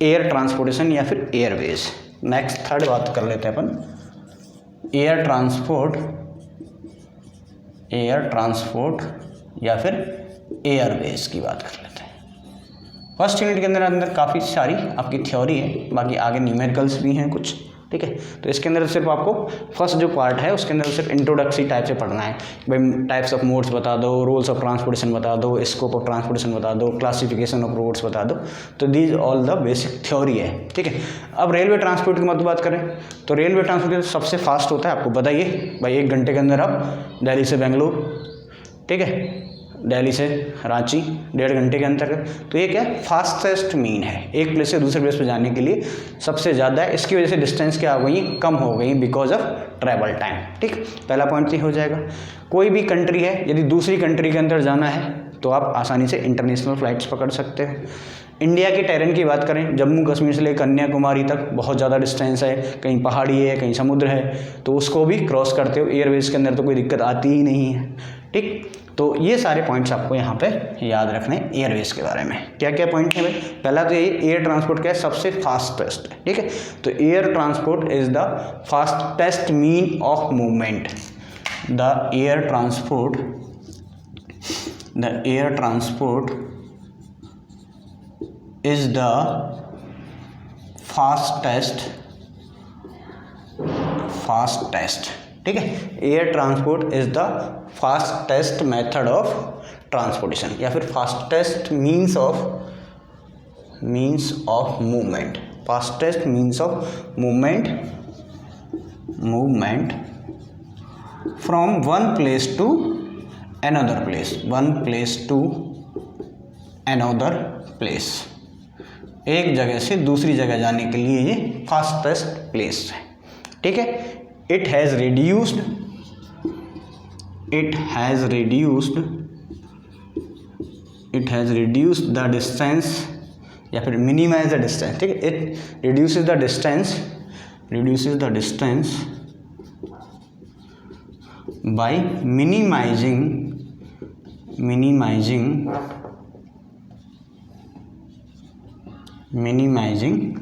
एयर ट्रांसपोर्टेशन या फिर एयरवेज। नेक्स्ट थर्ड बात कर लेते हैं अपन, एयर ट्रांसपोर्ट या फिर एयरवेज की बात कर लेते हैं। फर्स्ट यूनिट के अंदर काफ़ी सारी आपकी थ्योरी है, बाकी आगे न्यूमेरिकल्स भी हैं कुछ, ठीक है। तो इसके अंदर सिर्फ आपको फर्स्ट जो पार्ट है उसके अंदर सिर्फ इंट्रोडक्टरी टाइप से पढ़ना है भाई, टाइप्स ऑफ मोड्स बता दो, रूल्स ऑफ ट्रांसपोर्टेशन बता दो, स्कोप ऑफ ट्रांसपोर्टेशन बता दो, क्लासिफिकेशन ऑफ रोड्स बता दो। तो these all the basic theory है, ठीक है। अब रेलवे ट्रांसपोर्ट की मत बात करें तो रेलवे ट्रांसपोर्ट सबसे फास्ट होता है, आपको बताइए भाई, 1 घंटे के अंदर आप दिल्ली से बेंगलुरु, ठीक है, दिल्ली से रांची 1.5 घंटे के अंतर। तो ये क्या फास्टेस्ट मीन है, एक प्लेस से दूसरे प्लेस पर जाने के लिए सबसे ज़्यादा है। इसकी वजह से डिस्टेंस क्या हो गई, कम हो गई बिकॉज ऑफ ट्रैवल टाइम, ठीक। पहला पॉइंट ये हो जाएगा। कोई भी कंट्री है, यदि दूसरी कंट्री के अंदर जाना है तो आप आसानी से इंटरनेशनल फ़्लाइट्स पकड़ सकते हैं। इंडिया के टेरेन की बात करें, जम्मू कश्मीर से लेकर कन्याकुमारी तक बहुत ज़्यादा डिस्टेंस है, कहीं पहाड़ी है, कहीं समुद्र है, तो उसको भी क्रॉस करते हो एयरवेज के अंदर तो कोई दिक्कत आती ही नहीं है, ठीक। तो ये सारे पॉइंट्स आपको यहाँ पे याद रखने हैं एयरवेज के बारे में। क्या क्या पॉइंट है भाई, पहला तो ये एयर ट्रांसपोर्ट क्या है, सबसे फास्टेस्ट, ठीक है। तो air transport is the fastest mean of movement. The air transport is the fastest, ठीक है। Air transport is the fastest method of transportation या फिर fastest means of movement, fastest means of movement from one place to another place, एक जगह से दूसरी जगह जाने के लिए ये फास्टेस्ट प्लेस है, ठीक है। It has reduced the distance या फिर मिनिमाइज द डिस्टेंस, ठीक है। It reduces the distance by minimizing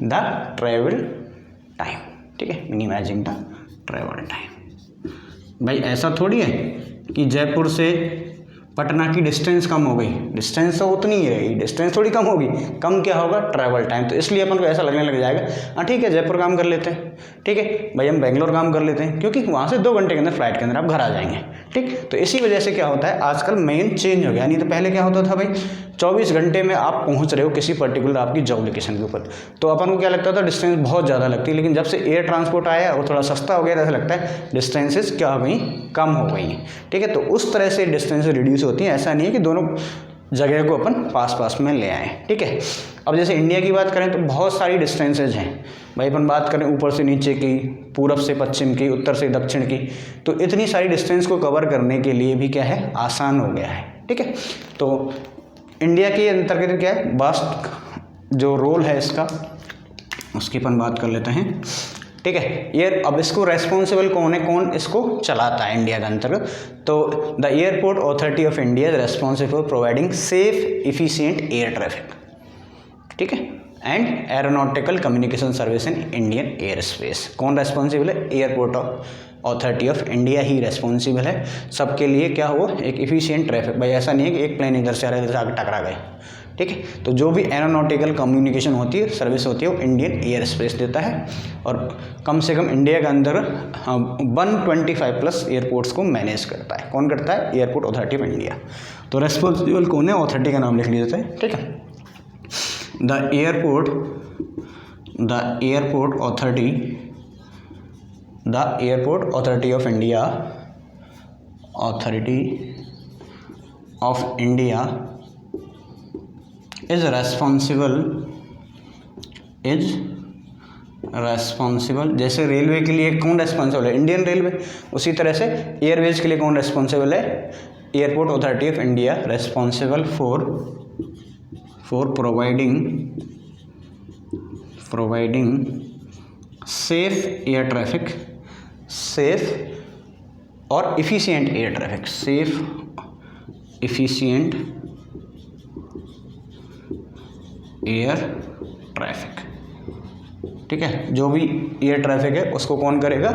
the travel time, ठीक है, मिनिमाइजिंग द ट्रेवल टाइम। भाई ऐसा थोड़ी है कि जयपुर से पटना की डिस्टेंस कम हो गई, डिस्टेंस तो उतनी ही रहेगी, डिस्टेंस थोड़ी कम होगी, कम क्या होगा, ट्रैवल टाइम। तो इसलिए अपन को ऐसा लगने लग जाएगा हाँ ठीक है जयपुर काम कर लेते हैं, ठीक है भाई हम बेंगलोर काम कर लेते हैं, क्योंकि वहाँ से 2 घंटे के अंदर फ्लाइट के अंदर आप घर आ जाएंगे, ठीक। तो इसी वजह से क्या होता है आजकल मेन चेंज हो गया। नहीं तो पहले क्या होता था भाई 24 घंटे में आप पहुँच रहे हो किसी पर्टिकुलर आपकी जॉब लोकेशन के ऊपर, तो अपन को क्या लगता था डिस्टेंस बहुत ज़्यादा लगती है, लेकिन जब से एयर ट्रांसपोर्ट आया और थोड़ा सस्ता हो गया तो ऐसा लगता है डिस्टेंसेस क्या हो गई, कम हो गई हैं, ठीक है। तो उस तरह से डिस्टेंस रिड्यूस होती हैं, ऐसा नहीं है कि दोनों जगह को अपन पास पास में ले आएँ, ठीक है। अब जैसे इंडिया की बात करें तो बहुत सारी डिस्टेंसेज हैं भाई, अपन बात करें ऊपर से नीचे की, पूरब से पश्चिम की, उत्तर से दक्षिण की, तो इतनी सारी डिस्टेंस को कवर करने के लिए भी क्या है आसान हो गया है, ठीक है। तो इंडिया के अंतर्गत क्या है वास्ट जो रोल है इसका उसकी अपन बात कर लेते हैं, ठीक है। ये अब इसको रेस्पॉन्सिबल कौन है, कौन इसको चलाता है इंडिया के अंतर्गत, तो the airport authority of India is responsible for providing safe efficient air traffic, ठीक है, and aeronautical communication service in Indian air space. कौन रेस्पॉन्सिबल है, airport authority of India he responsible है सबके लिए क्या हो एक इफिशिएंट ट्रैफिक। भाई ऐसा नहीं है कि एक प्लेन इधर से आ रहा है इधर से आके टकरा गए, ठीक है। तो जो भी एरोनॉटिकल कम्युनिकेशन होती है सर्विस होती है वो इंडियन एयर स्पेस देता है, और कम से कम इंडिया के अंदर 125+ एयरपोर्ट्स को मैनेज करता है। कौन करता है, एयरपोर्ट अथॉरिटी ऑफ इंडिया। तो रेस्पॉन्सिबल कौन है, अथॉरिटी का नाम लिख लीजिए, ठीक है। The airport authority of India is responsible, जैसे रेलवे के लिए कौन रेस्पॉन्सिबल है, इंडियन रेलवे, उसी तरह से एयरवेज के लिए कौन रेस्पॉन्सिबल है, airport authority of India responsible for providing safe air traffic, safe और efficient air traffic, safe efficient air traffic, ठीक है। जो भी एयर ट्रैफिक है उसको कौन करेगा,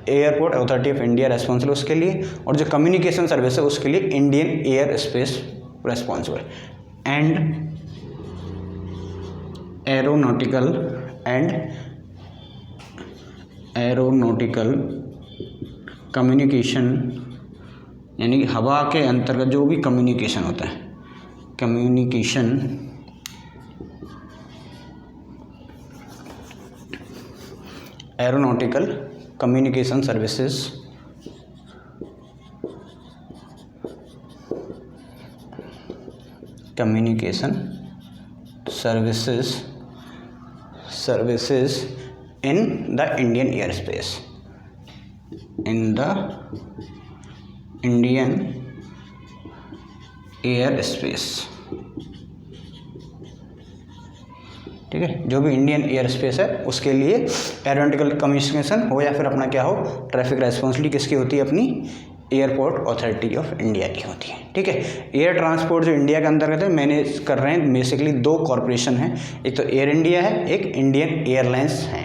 airport authority of India responsible उसके लिए, और जो कम्युनिकेशन सर्विस है उसके लिए Indian air space responsible, and aeronautical communication, यानी कि हवा के अंतर्गत जो भी कम्युनिकेशन होता है, communication aeronautical communication services in the Indian airspace, ठीक है। जो भी इंडियन एयर स्पेस है उसके लिए एरोनॉटिकल कम्युनिकेशन हो या फिर अपना क्या हो ट्रैफिक रेस्पॉन्सिबिलिटी किसकी होती है, अपनी एयरपोर्ट अथॉरिटी ऑफ इंडिया की होती है, ठीक है। एयर ट्रांसपोर्ट जो इंडिया के अंतर्गत है मैनेज कर रहे हैं बेसिकली 2 कॉरपोरेशन हैं, एक तो एयर इंडिया है, एक इंडियन एयरलाइंस है,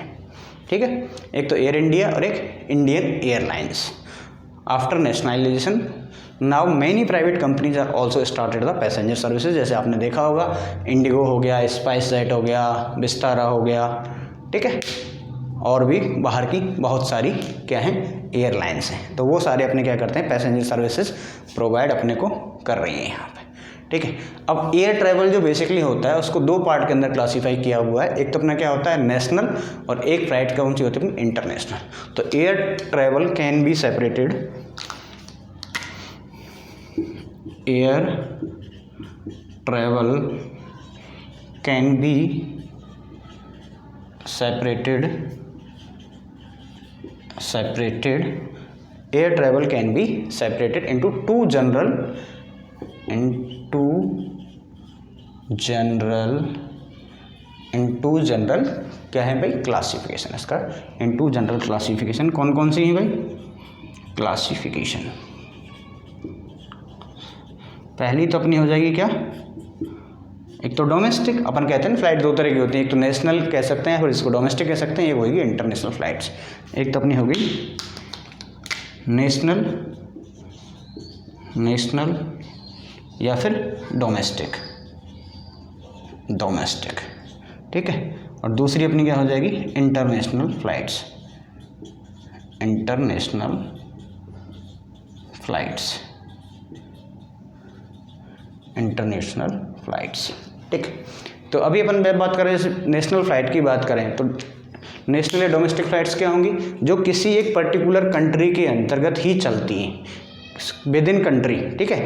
ठीक है। एक तो एयर इंडिया और एक Indian Airlines. After nationalization now many private companies are also started the passenger services, जैसे आपने देखा होगा इंडिगो हो गया, स्पाइस जेट हो गया, विस्तारा हो गया, ठीक है, और भी बाहर की बहुत सारी क्या हैं एयरलाइंस हैं। तो वो सारे अपने क्या करते हैं पैसेंजर सर्विसेज प्रोवाइड अपने को कर रही हैं यहाँ पे, ठीक है। अब एयर ट्रैवल जो बेसिकली होता है उसको 2 पार्ट के अंदर क्लासीफाई किया हुआ है, एक तो अपना क्या होता है नेशनल और एक फ्लाइट कौन सी होती है इंटरनेशनल। तो air travel can be separated, air travel can be separated air travel can be separated into two general क्या है भाई क्लासिफिकेशन इसका, इनटू जनरल क्लासिफिकेशन कौन कौन सी है भाई क्लासिफिकेशन। पहली तो अपनी हो जाएगी क्या, एक तो डोमेस्टिक, अपन कहते हैं ना फ्लाइट 2 तरह की होती है, एक तो नेशनल कह सकते हैं और इसको डोमेस्टिक कह सकते हैं, ये होगी इंटरनेशनल फ्लाइट्स। एक तो अपनी हो गई नेशनल या फिर डोमेस्टिक, ठीक है। और दूसरी अपनी क्या हो जाएगी, इंटरनेशनल फ्लाइट्स, ठीक। तो अभी अपन बात करें नेशनल फ़्लाइट की बात करें तो नेशनल या डोमेस्टिक फ़्लाइट्स क्या होंगी, जो किसी एक पर्टिकुलर कंट्री के अंतर्गत ही चलती हैं, विद इन कंट्री, ठीक है।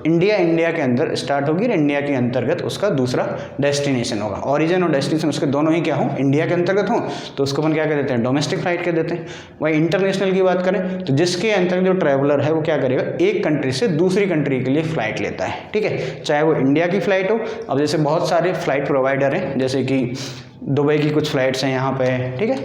इंडिया के अंदर स्टार्ट होगी और इंडिया के अंतर्गत उसका दूसरा डेस्टिनेशन होगा। ओरिजिन और डेस्टिनेशन उसके दोनों ही क्या हों, इंडिया के अंतर्गत हों, तो उसको अपन क्या कह देते हैं, डोमेस्टिक फ्लाइट कह देते हैं। वहीं इंटरनेशनल की बात करें तो जिसके अंतर्गत जो ट्रैवलर है वो क्या करेगा, एक कंट्री से दूसरी कंट्री के लिए फ़्लाइट लेता है, ठीक है, चाहे वो इंडिया की फ़्लाइट हो। अब जैसे बहुत सारे फ़्लाइट प्रोवाइडर हैं, जैसे कि दुबई की कुछ फ़्लाइट्स हैं यहाँ पे, ठीक है,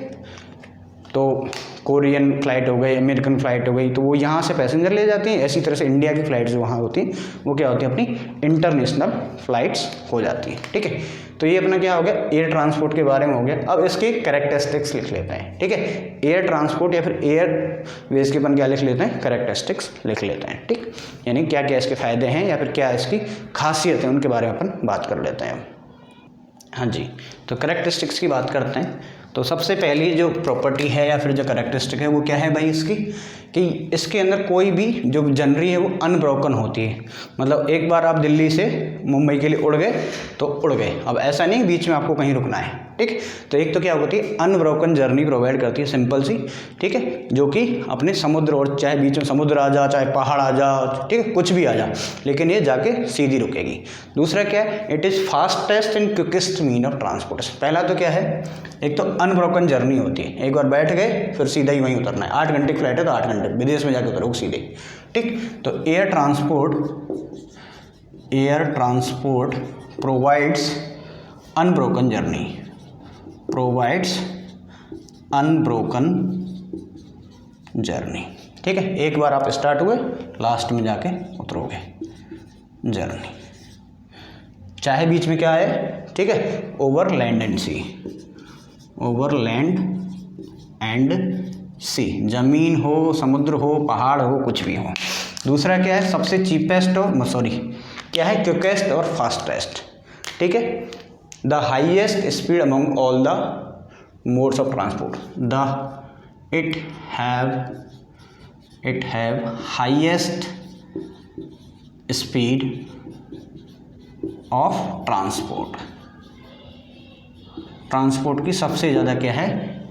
तो कोरियन फ़्लाइट हो गई, अमेरिकन फ़्लाइट हो गई, तो वो यहाँ से पैसेंजर ले जाती हैं। इसी तरह से इंडिया की फ़्लाइट्स जो वहाँ होती हैं वो क्या होती हैं, अपनी इंटरनेशनल फ़्लाइट्स हो जाती हैं, ठीक है। तो ये अपना क्या हो गया, एयर ट्रांसपोर्ट के बारे में हो गया। अब इसकी कैरेक्टरिस्टिक्स लिख लेते हैं, ठीक है। एयर ट्रांसपोर्ट या फिर एयरवेज के अपन क्या लिख लेते हैं, कैरेक्टरिस्टिक्स लिख लेते हैं, ठीक। यानी क्या क्या इसके फ़ायदे हैं या फिर क्या इसकी खासियत है, उनके बारे में अपन बात कर लेते हैं। हाँ जी, तो कैरेक्टरिस्टिक्स की बात करते हैं। तो सबसे पहली जो प्रॉपर्टी है या फिर जो कैरेक्टरिस्टिक है वो क्या है भाई इसकी, कि इसके अंदर कोई भी जो जनरी है वो अनब्रोकन होती है। मतलब एक बार आप दिल्ली से मुंबई के लिए उड़ गए तो उड़ गए, अब ऐसा नहीं बीच में आपको कहीं रुकना है, ठीक। तो एक तो क्या होती है, अनब्रोकन जर्नी प्रोवाइड करती है, सिंपल सी, ठीक है, जो कि अपने समुद्र और चाहे बीच में समुद्र आ जा, चाहे पहाड़ आ जा, ठीक है, कुछ भी आ जा, लेकिन ये जाके सीधी रुकेगी। दूसरा क्या है, it is fastest and quickest mean of transportation. पहला तो क्या है, एक तो अनब्रोकन जर्नी होती है, एक बार बैठ गए फिर सीधा ही वहीं उतरना है। 8 घंटे की फ्लाइट है तो 8 घंटे विदेश में जाके उतरोगे सीधे, ठीक। तो air transport provides unbroken journey, ठीक है। एक बार आप स्टार्ट हुए लास्ट में जाके उतरोगे जर्नी, चाहे बीच में क्या है, ठीक है, ओवर लैंड एंड सी, जमीन हो, समुद्र हो, पहाड़ हो, कुछ भी हो। दूसरा क्या है, सबसे चीपेस्ट क्या है, क्विकेस्ट और फास्टेस्ट, ठीक है। The highest speed among all the modes of transport, it have highest speed of transport की सबसे ज़्यादा क्या है,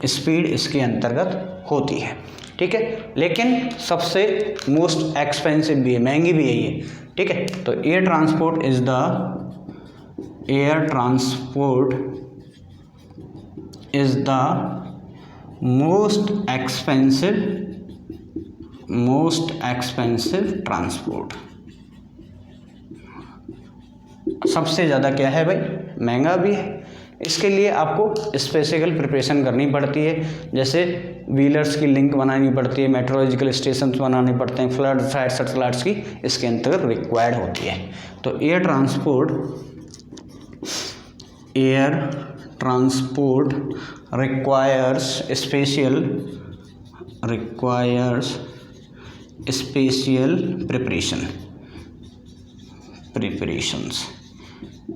स्पीड इसके अंतर्गत होती है, ठीक है। लेकिन सबसे मोस्ट एक्सपेंसिव भी है, महंगी भी है ये, ठीक है। तो air transport is the most expensive transport. सबसे ज़्यादा क्या है भाई, महंगा भी है। इसके लिए आपको स्पेसिफिकल प्रिपरेशन करनी पड़ती है, जैसे व्हीलर्स की लिंक बनानी पड़ती है, मेट्रोलॉजिकल स्टेशन बनाने पड़ते हैं, फ्लड सैटेलाइट्स की इसके अंतर्गत रिक्वायर्ड होती है। तो air transport requires special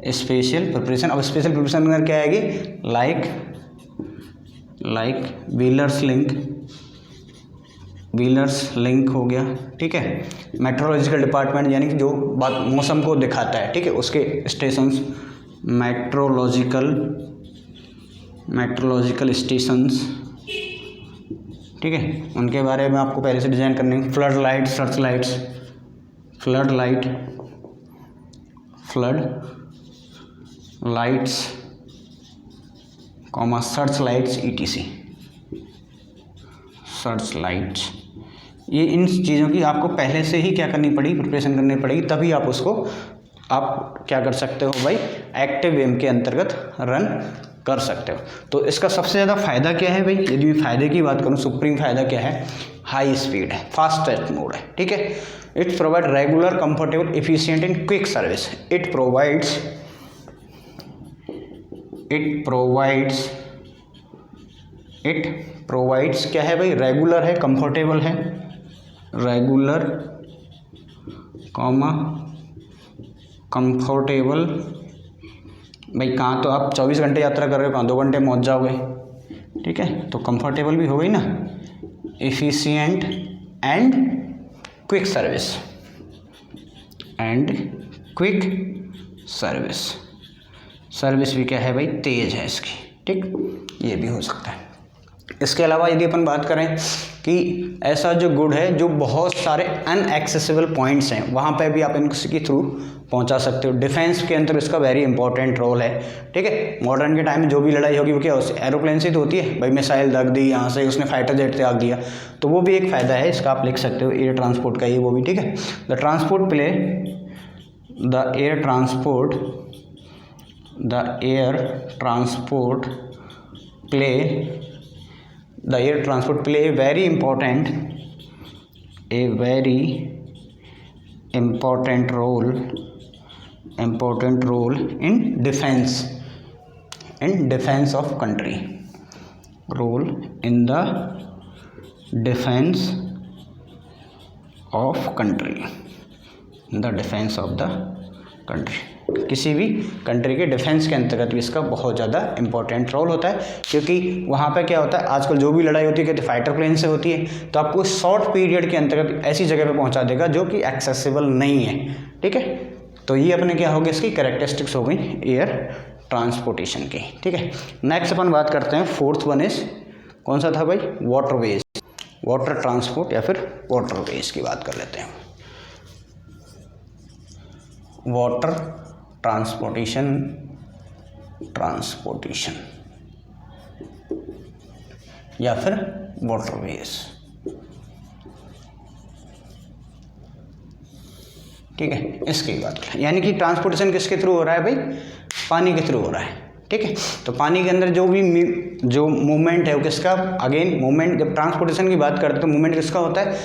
special preparation. अब स्पेशल प्रिपरेशन में क्या आएगी, लाइक व्हीलर्स लिंक हो गया, ठीक है। मेट्रोलॉजिकल डिपार्टमेंट यानी कि जो बात मौसम को दिखाता है, ठीक है, उसके स्टेशंस, मेट्रोलॉजिकल स्टेशंस, ठीक है, उनके बारे में आपको पहले से डिज़ाइन करने। Flood lights, search lights ETC, search lights, ये इन चीज़ों की आपको पहले से ही क्या करनी पड़ेगी, प्रिपरेशन करनी पड़ेगी, तभी आप उसको आप क्या कर सकते हो भाई, एक्टिव एम के अंतर्गत रन कर सकते हो। तो इसका सबसे ज़्यादा फ़ायदा क्या है भाई, यदि मैं फ़ायदे की बात करूँ, सुप्रीम फ़ायदा क्या है, हाई स्पीड है, फास्टेस्ट मोड है, ठीक है। It provide regular, comfortable, efficient and quick service. It provides क्या है भाई, रेगुलर है, कंफर्टेबल है, कंफर्टेबल, भाई कहाँ तो आप 24 घंटे यात्रा कर रहे हो, कहाँ 2 घंटे पहुँच जाओगे, ठीक है, तो कंफर्टेबल भी हो गई ना। Efficient and quick service, and quick service, service भी क्या है भाई, तेज है इसकी, ठीक, ये भी हो सकता है। इसके अलावा यदि अपन बात करें कि ऐसा जो गुड है जो बहुत सारे अनएक्सेसिबल पॉइंट्स हैं वहाँ पे भी आप इनके थ्रू पहुँचा सकते हो। डिफेंस के अंदर इसका वेरी इंपॉर्टेंट रोल है, ठीक है। मॉडर्न के टाइम में जो भी लड़ाई होगी वो क्या एरोप्लेन से तो होती है, भाई मिसाइल दाग दी यहाँ से, उसने फाइटर जेट से दाग दिया, तो वो भी एक फ़ायदा है इसका, आप लिख सकते हो एयर ट्रांसपोर्ट का ये वो भी, ठीक है। The air transport play a very important role in defense of country, role in the defense of country, किसी भी कंट्री के डिफेंस के अंतर्गत भी इसका बहुत ज़्यादा इंपॉर्टेंट रोल होता है, क्योंकि वहाँ पे क्या होता है, आजकल जो भी लड़ाई होती है कहते फाइटर प्लेन से होती है, तो आपको शॉर्ट पीरियड के अंतर्गत ऐसी जगह पे पहुँचा देगा जो कि एक्सेसिबल नहीं है, ठीक है। तो ये अपने क्या होगी, इसकी कैरेक्टरिस्टिक्स हो गई एयर ट्रांसपोर्टेशन की, ठीक है। नेक्स्ट अपन बात करते हैं, फोर्थ वन इज कौन सा था भाई, वाटरवेज, वाटर ट्रांसपोर्ट या फिर वाटरवेज की बात कर लेते हैं। वाटर ट्रांसपोर्टेशन या फिर वाटरवेज, ठीक है, इसकी बात करें। यानी कि ट्रांसपोर्टेशन किसके थ्रू हो रहा है भाई, पानी के थ्रू हो रहा है, ठीक है। तो पानी के अंदर जो मूवमेंट है वो किसका, अगेन मूवमेंट, जब ट्रांसपोर्टेशन की बात करते हैं तो मूवमेंट किसका होता है,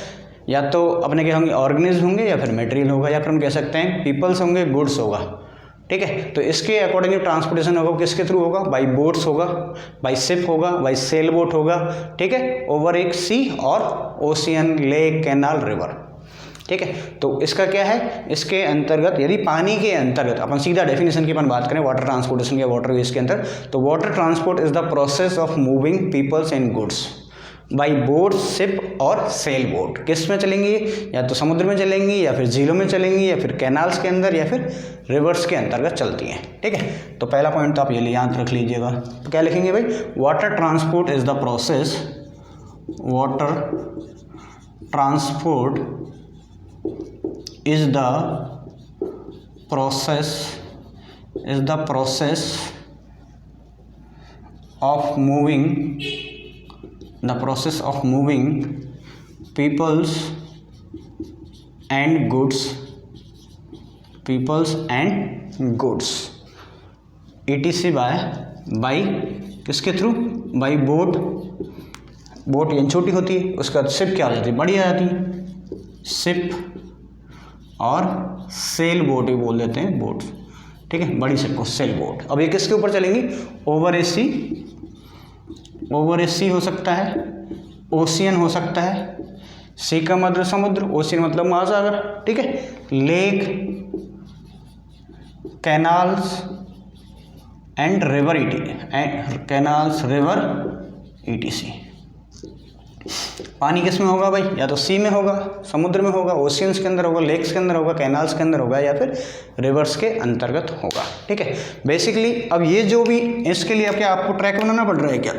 या तो अपने क्या होंगे ऑर्गेनिज्म होंगे, या फिर मटेरियल होगा, या फिर हम कह सकते हैं पीपल्स होंगे, गुड्स होगा, ठीक है। तो इसके अकॉर्डिंग ट्रांसपोर्टेशन होगा किसके थ्रू होगा, बाई बोट्स होगा, बाई शिप होगा, बाई सेल बोट होगा, ठीक है, ओवर एक सी और ओशियन, लेक, कैनाल, रिवर, ठीक है। तो इसका क्या है, इसके अंतर्गत यदि पानी के अंतर्गत अपन सीधा डेफिनेशन की अपन बात करें वाटर ट्रांसपोर्टेशन या वाटरवेज के अंदर, तो water transport is the process of moving peoples and goods by boat, ship और सेल बोट। किस में चलेंगी, या तो समुद्र में चलेंगी, या फिर झीलों में चलेंगी, या फिर कैनाल्स के अंदर, या फिर रिवर्स के अंतर्गत चलती हैं, ठीक है। तो पहला पॉइंट तो आप ये याद रख लीजिएगा। तो क्या लिखेंगे भाई, water transport is the process, water transport is the process of moving peoples and goods etc by किसके थ्रू, बाई बोट, बोट यानी छोटी होती है, उसके बाद शिप क्या हो जाती है, बड़ी आ जाती है, शिप और सेल बोट भी बोल देते हैं, बोट, ठीक है, बड़ी शिप को सेल बोट। अब ये किसके ऊपर चलेंगी, ओवर ए सी हो सकता है, ओशियन हो सकता है, सी का मतलब समुद्र, ओशियन मतलब महासागर, ठीक है, lake, canals and river ETC। पानी किस में होगा भाई, या तो सी में होगा, समुद्र में होगा, ओशियंस के अंदर होगा, लेक्स के अंदर होगा, कैनाल्स के अंदर होगा, या फिर रिवर्स के अंतर्गत होगा, ठीक है। बेसिकली अब ये जो भी इसके लिए क्या आपको ट्रैक बनाना पड़ रहा है क्या,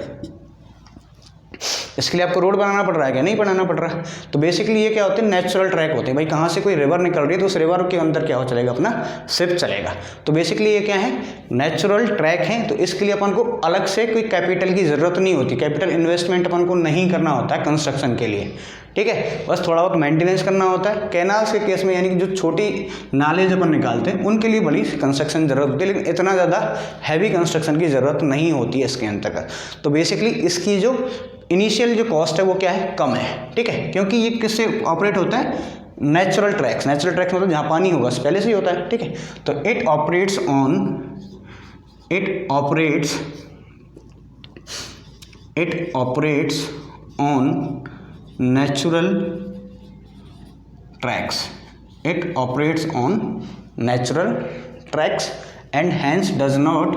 इसके लिए आपको रोड बनाना पड़ रहा है क्या, नहीं बनाना पड़ रहा है। तो बेसिकली ये क्या होते हैं, नेचुरल ट्रैक होते हैं भाई, कहाँ से कोई रिवर निकल रही है तो उस रिवर के अंदर क्या हो चलेगा, अपना शिप चलेगा। तो बेसिकली ये क्या है, नेचुरल ट्रैक है। तो इसके लिए अपन को अलग से कोई कैपिटल की ज़रूरत नहीं होती, कैपिटल इन्वेस्टमेंट अपन को नहीं करना होता है कंस्ट्रक्शन के लिए, ठीक है, बस थोड़ा बहुत मेंटेनेंस करना होता है। कैनाल्स के केस में यानी कि जो छोटी नाले जब अपन निकालते हैं उनके लिए बड़ी कंस्ट्रक्शन ज़रूरत होती है, लेकिन इतना ज़्यादा हैवी कंस्ट्रक्शन की ज़रूरत नहीं होती है इसके अंतर्गत। तो बेसिकली इसकी जो इनिशियल जो कॉस्ट है वो क्या है, कम है, ठीक है, क्योंकि ये किससे ऑपरेट होता है, नेचुरल ट्रैक्स मतलब जहाँ पानी होगा पहले से ही होता है, ठीक है। तो it operates on natural tracks, it operates on natural tracks and hence does not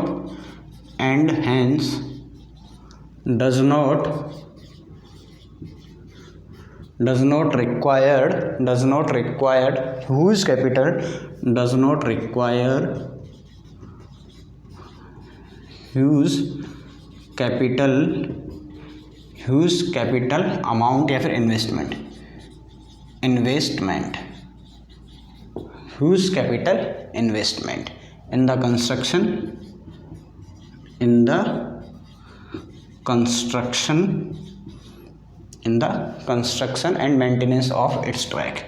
require huge capital, does not require huge capital amount या फिर investment, huge capital investment in the construction and maintenance of its track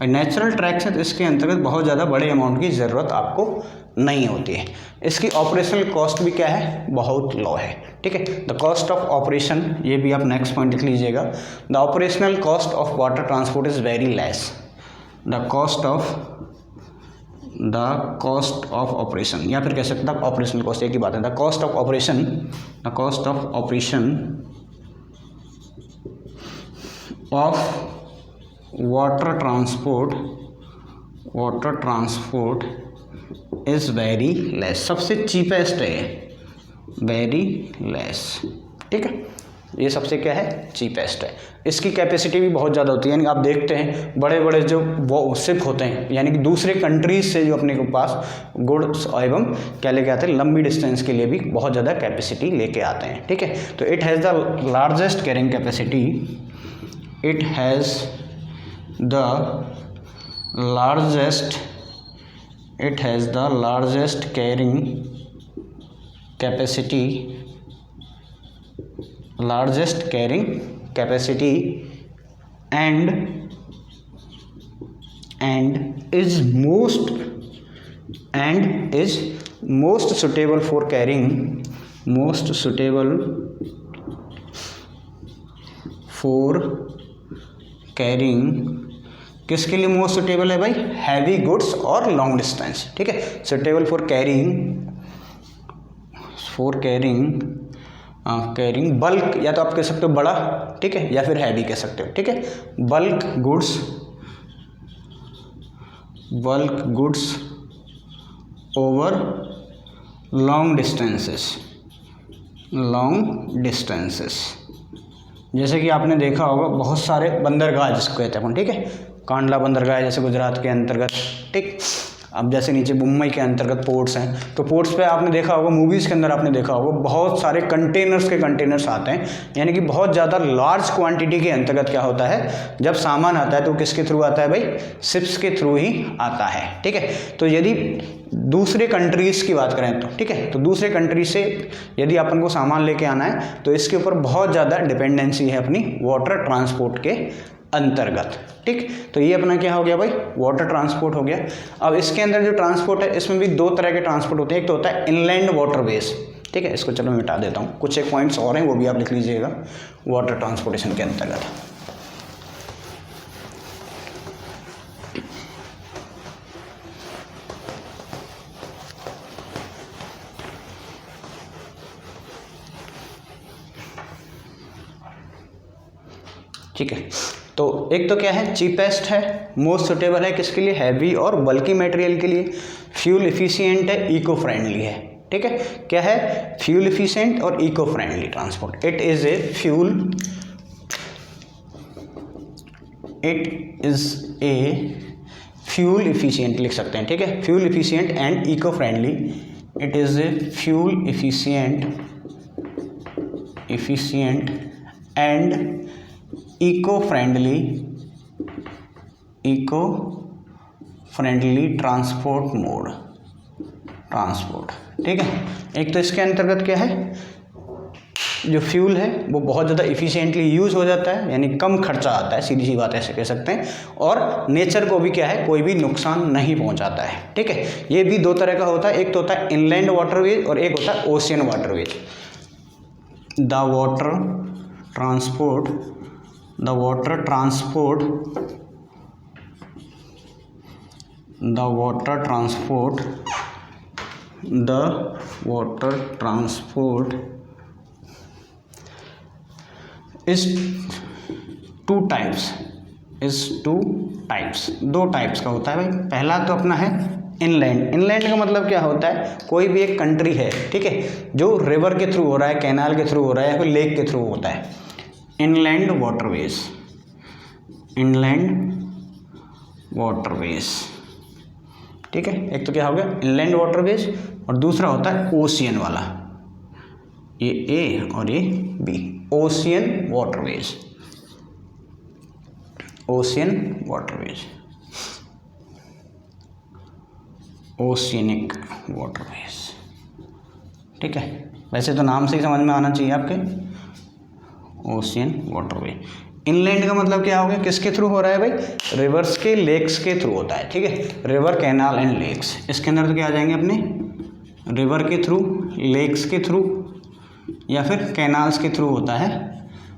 natural tracks है तो इसके अंतर्गत बहुत ज़्यादा बड़े amount की ज़रूरत आपको नहीं होती है। इसकी ऑपरेशनल कॉस्ट भी क्या है, बहुत लो है। ठीक है, द कॉस्ट ऑफ ऑपरेशन, ये भी आप नेक्स्ट पॉइंट लिख लीजिएगा, the operational cost of water transport is very less. The cost of operation या फिर कह सकते हैं ऑपरेशनल कॉस्ट, एक ही बात है। The cost of operation of water transport is very less, सबसे चीपेस्ट है, वेरी लेस। ठीक है, ये सबसे क्या है, चीपेस्ट है। इसकी कैपेसिटी भी बहुत ज़्यादा होती है, यानी आप देखते हैं बड़े बड़े जो वो शिप होते हैं, यानी कि दूसरे कंट्रीज से जो अपने के पास गुड्स एवं क्या लेके आते हैं, लंबी डिस्टेंस के लिए भी बहुत ज़्यादा कैपेसिटी लेके आते हैं। ठीक है, तो it has the largest carrying capacity, it has the largest carrying capacity and is most suitable for carrying किसके लिए मोस्ट सुटेबल है भाई, हैवी गुड्स और लॉन्ग डिस्टेंस। ठीक है, सुटेबल फॉर कैरिंग बल्क, या तो आप कह सकते हो बड़ा, ठीक है, या फिर हैवी कह सकते हो। ठीक है, bulk goods over long distances. जैसे कि आपने देखा होगा बहुत सारे बंदरगाह जिसको कहते हैं अपन, ठीक है, कांडला बंदरगाह जैसे गुजरात के अंतर्गत। ठीक, अब जैसे नीचे मुंबई के अंतर्गत पोर्ट्स हैं, तो पोर्ट्स पे आपने देखा होगा, मूवीज़ के अंदर आपने देखा होगा बहुत सारे कंटेनर्स आते हैं, यानी कि बहुत ज़्यादा लार्ज क्वांटिटी के अंतर्गत क्या होता है, जब सामान आता है तो किसके थ्रू आता है भाई, शिप्स के थ्रू ही आता है। ठीक है, तो यदि दूसरे कंट्रीज़ की बात करें तो, ठीक है, तो दूसरे कंट्री से यदि अपन को सामान लेके आना है तो इसके ऊपर बहुत ज़्यादा डिपेंडेंसी है अपनी वाटर ट्रांसपोर्ट के अंतर्गत। ठीक, तो ये अपना क्या हो गया भाई, वाटर ट्रांसपोर्ट हो गया। अब इसके अंदर जो ट्रांसपोर्ट है, इसमें भी दो तरह के ट्रांसपोर्ट होते हैं, एक तो होता है इनलैंड वाटरवेज। ठीक है, इसको चलो मैं मिटा देता हूँ, कुछ एक पॉइंट्स और हैं वो भी आप लिख लीजिएगा वाटर ट्रांसपोर्टेशन के अंतर्गत। ठीक है, तो एक तो क्या है, चीपेस्ट है, मोस्ट सुटेबल है किसके लिए, हैवी और बल्की मटेरियल के लिए, फ्यूल इफिशिएंट है, इको फ्रेंडली है। ठीक है, क्या है, फ्यूल इफिशिएंट और eco friendly transport. It is a fuel efficient लिख सकते हैं। ठीक है, fuel efficient and eco friendly, it is a fuel efficient and eco friendly transport. ठीक है, एक तो इसके अंतर्गत क्या है, जो फ्यूल है वो बहुत ज़्यादा इफ़िशिएंटली यूज़ हो जाता है, यानी कम खर्चा आता है, सीधी सी बात ऐसे कह सकते हैं, और नेचर को भी क्या है, कोई भी नुकसान नहीं पहुंचाता है। ठीक है, ये भी दो तरह का होता है, एक तो होता है इनलैंड वाटरवेज और एक होता है ocean waterways. The water transport is two types, दो टाइप्स का होता है भाई। पहला तो अपना है इनलैंड। इनलैंड का मतलब क्या होता है, कोई भी एक कंट्री है, ठीक है, जो रिवर के थ्रू हो रहा है, कैनाल के थ्रू हो रहा है या फिर लेक के थ्रू होता है, इनलैंड वाटरवेज, इनलैंड वाटरवेज, ठीक है। एक तो क्या हो गया इनलैंड वाटरवेज, और दूसरा होता है ओशियन वाला, ये ए और ये B, ocean waterways, ocean waterways, oceanic waterways, ठीक है। वैसे तो नाम से ही समझ में आना चाहिए आपके, ओशियन वाटरवे। इनलैंड का मतलब क्या हो गया, किसके थ्रू हो रहा है भाई, रिवर्स के, लेक्स के थ्रू होता है, ठीक है, रिवर, कैनाल एंड लेक्स। इसके अंदर तो क्या आ जाएंगे अपने, रिवर के थ्रू, लेक्स के थ्रू या फिर कैनाल्स के थ्रू होता है,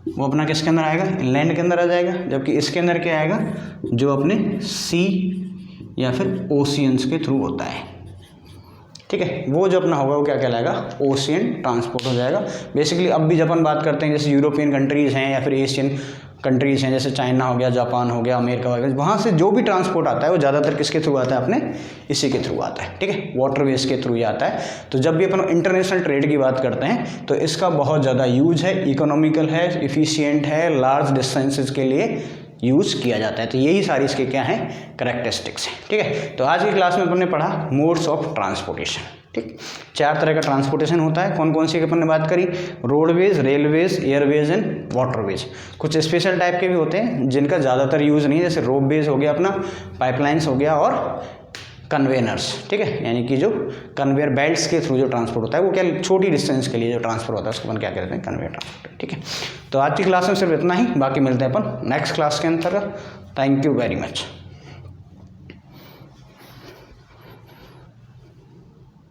वो अपना किसके अंदर आएगा, इनलैंड के अंदर आ जाएगा। जबकि इसके अंदर क्या आएगा, जो अपने सी या फिर ओशियंस के थ्रू होता है, ठीक है, वो जो अपना होगा वो क्या कहलाएगा, ओशियन ट्रांसपोर्ट हो जाएगा। बेसिकली अब भी जब अपन बात करते हैं जैसे यूरोपियन कंट्रीज़ हैं या फिर एशियन कंट्रीज़ हैं, जैसे चाइना हो गया, जापान हो गया, अमेरिका हो गया, वहाँ से जो भी ट्रांसपोर्ट आता है वो ज़्यादातर किसके थ्रू आता है, अपने इसी के थ्रू आता है, ठीक है, वाटरवेज के थ्रू ही आता है। तो जब भी अपन इंटरनेशनल ट्रेड की बात करते हैं तो इसका बहुत ज़्यादा यूज है, इकोनॉमिकल है, इफिशियंट है, लार्ज डिस्टेंसेज के लिए यूज़ किया जाता है। तो यही सारी इसके क्या हैं, कैरेक्टरिस्टिक्स हैं, ठीक है। तो आज की क्लास में अपन ने पढ़ा मोड्स ऑफ ट्रांसपोर्टेशन, ठीक। 4 तरह का ट्रांसपोर्टेशन होता है, कौन कौन सी अपन ने बात करी, roadways, railways, Airways and waterways. कुछ स्पेशल टाइप के भी होते हैं जिनका ज़्यादातर यूज़ नहीं है, जैसे रोपवेज हो गया अपना, पाइपलाइंस हो गया और कन्वेनर्स, ठीक है, यानी कि जो कन्वेयर बेल्ट्स के थ्रू जो ट्रांसपोर्ट होता है, वो क्या छोटी डिस्टेंस के लिए जो ट्रांसफर होता है उसको अपन क्या कहते हैं, कन्वेयर ट्रांसपोर्ट, ठीक है। तो आज की क्लास में सिर्फ इतना ही, बाकी मिलते हैं अपन नेक्स्ट क्लास के अंतर्गत। Thank you very much.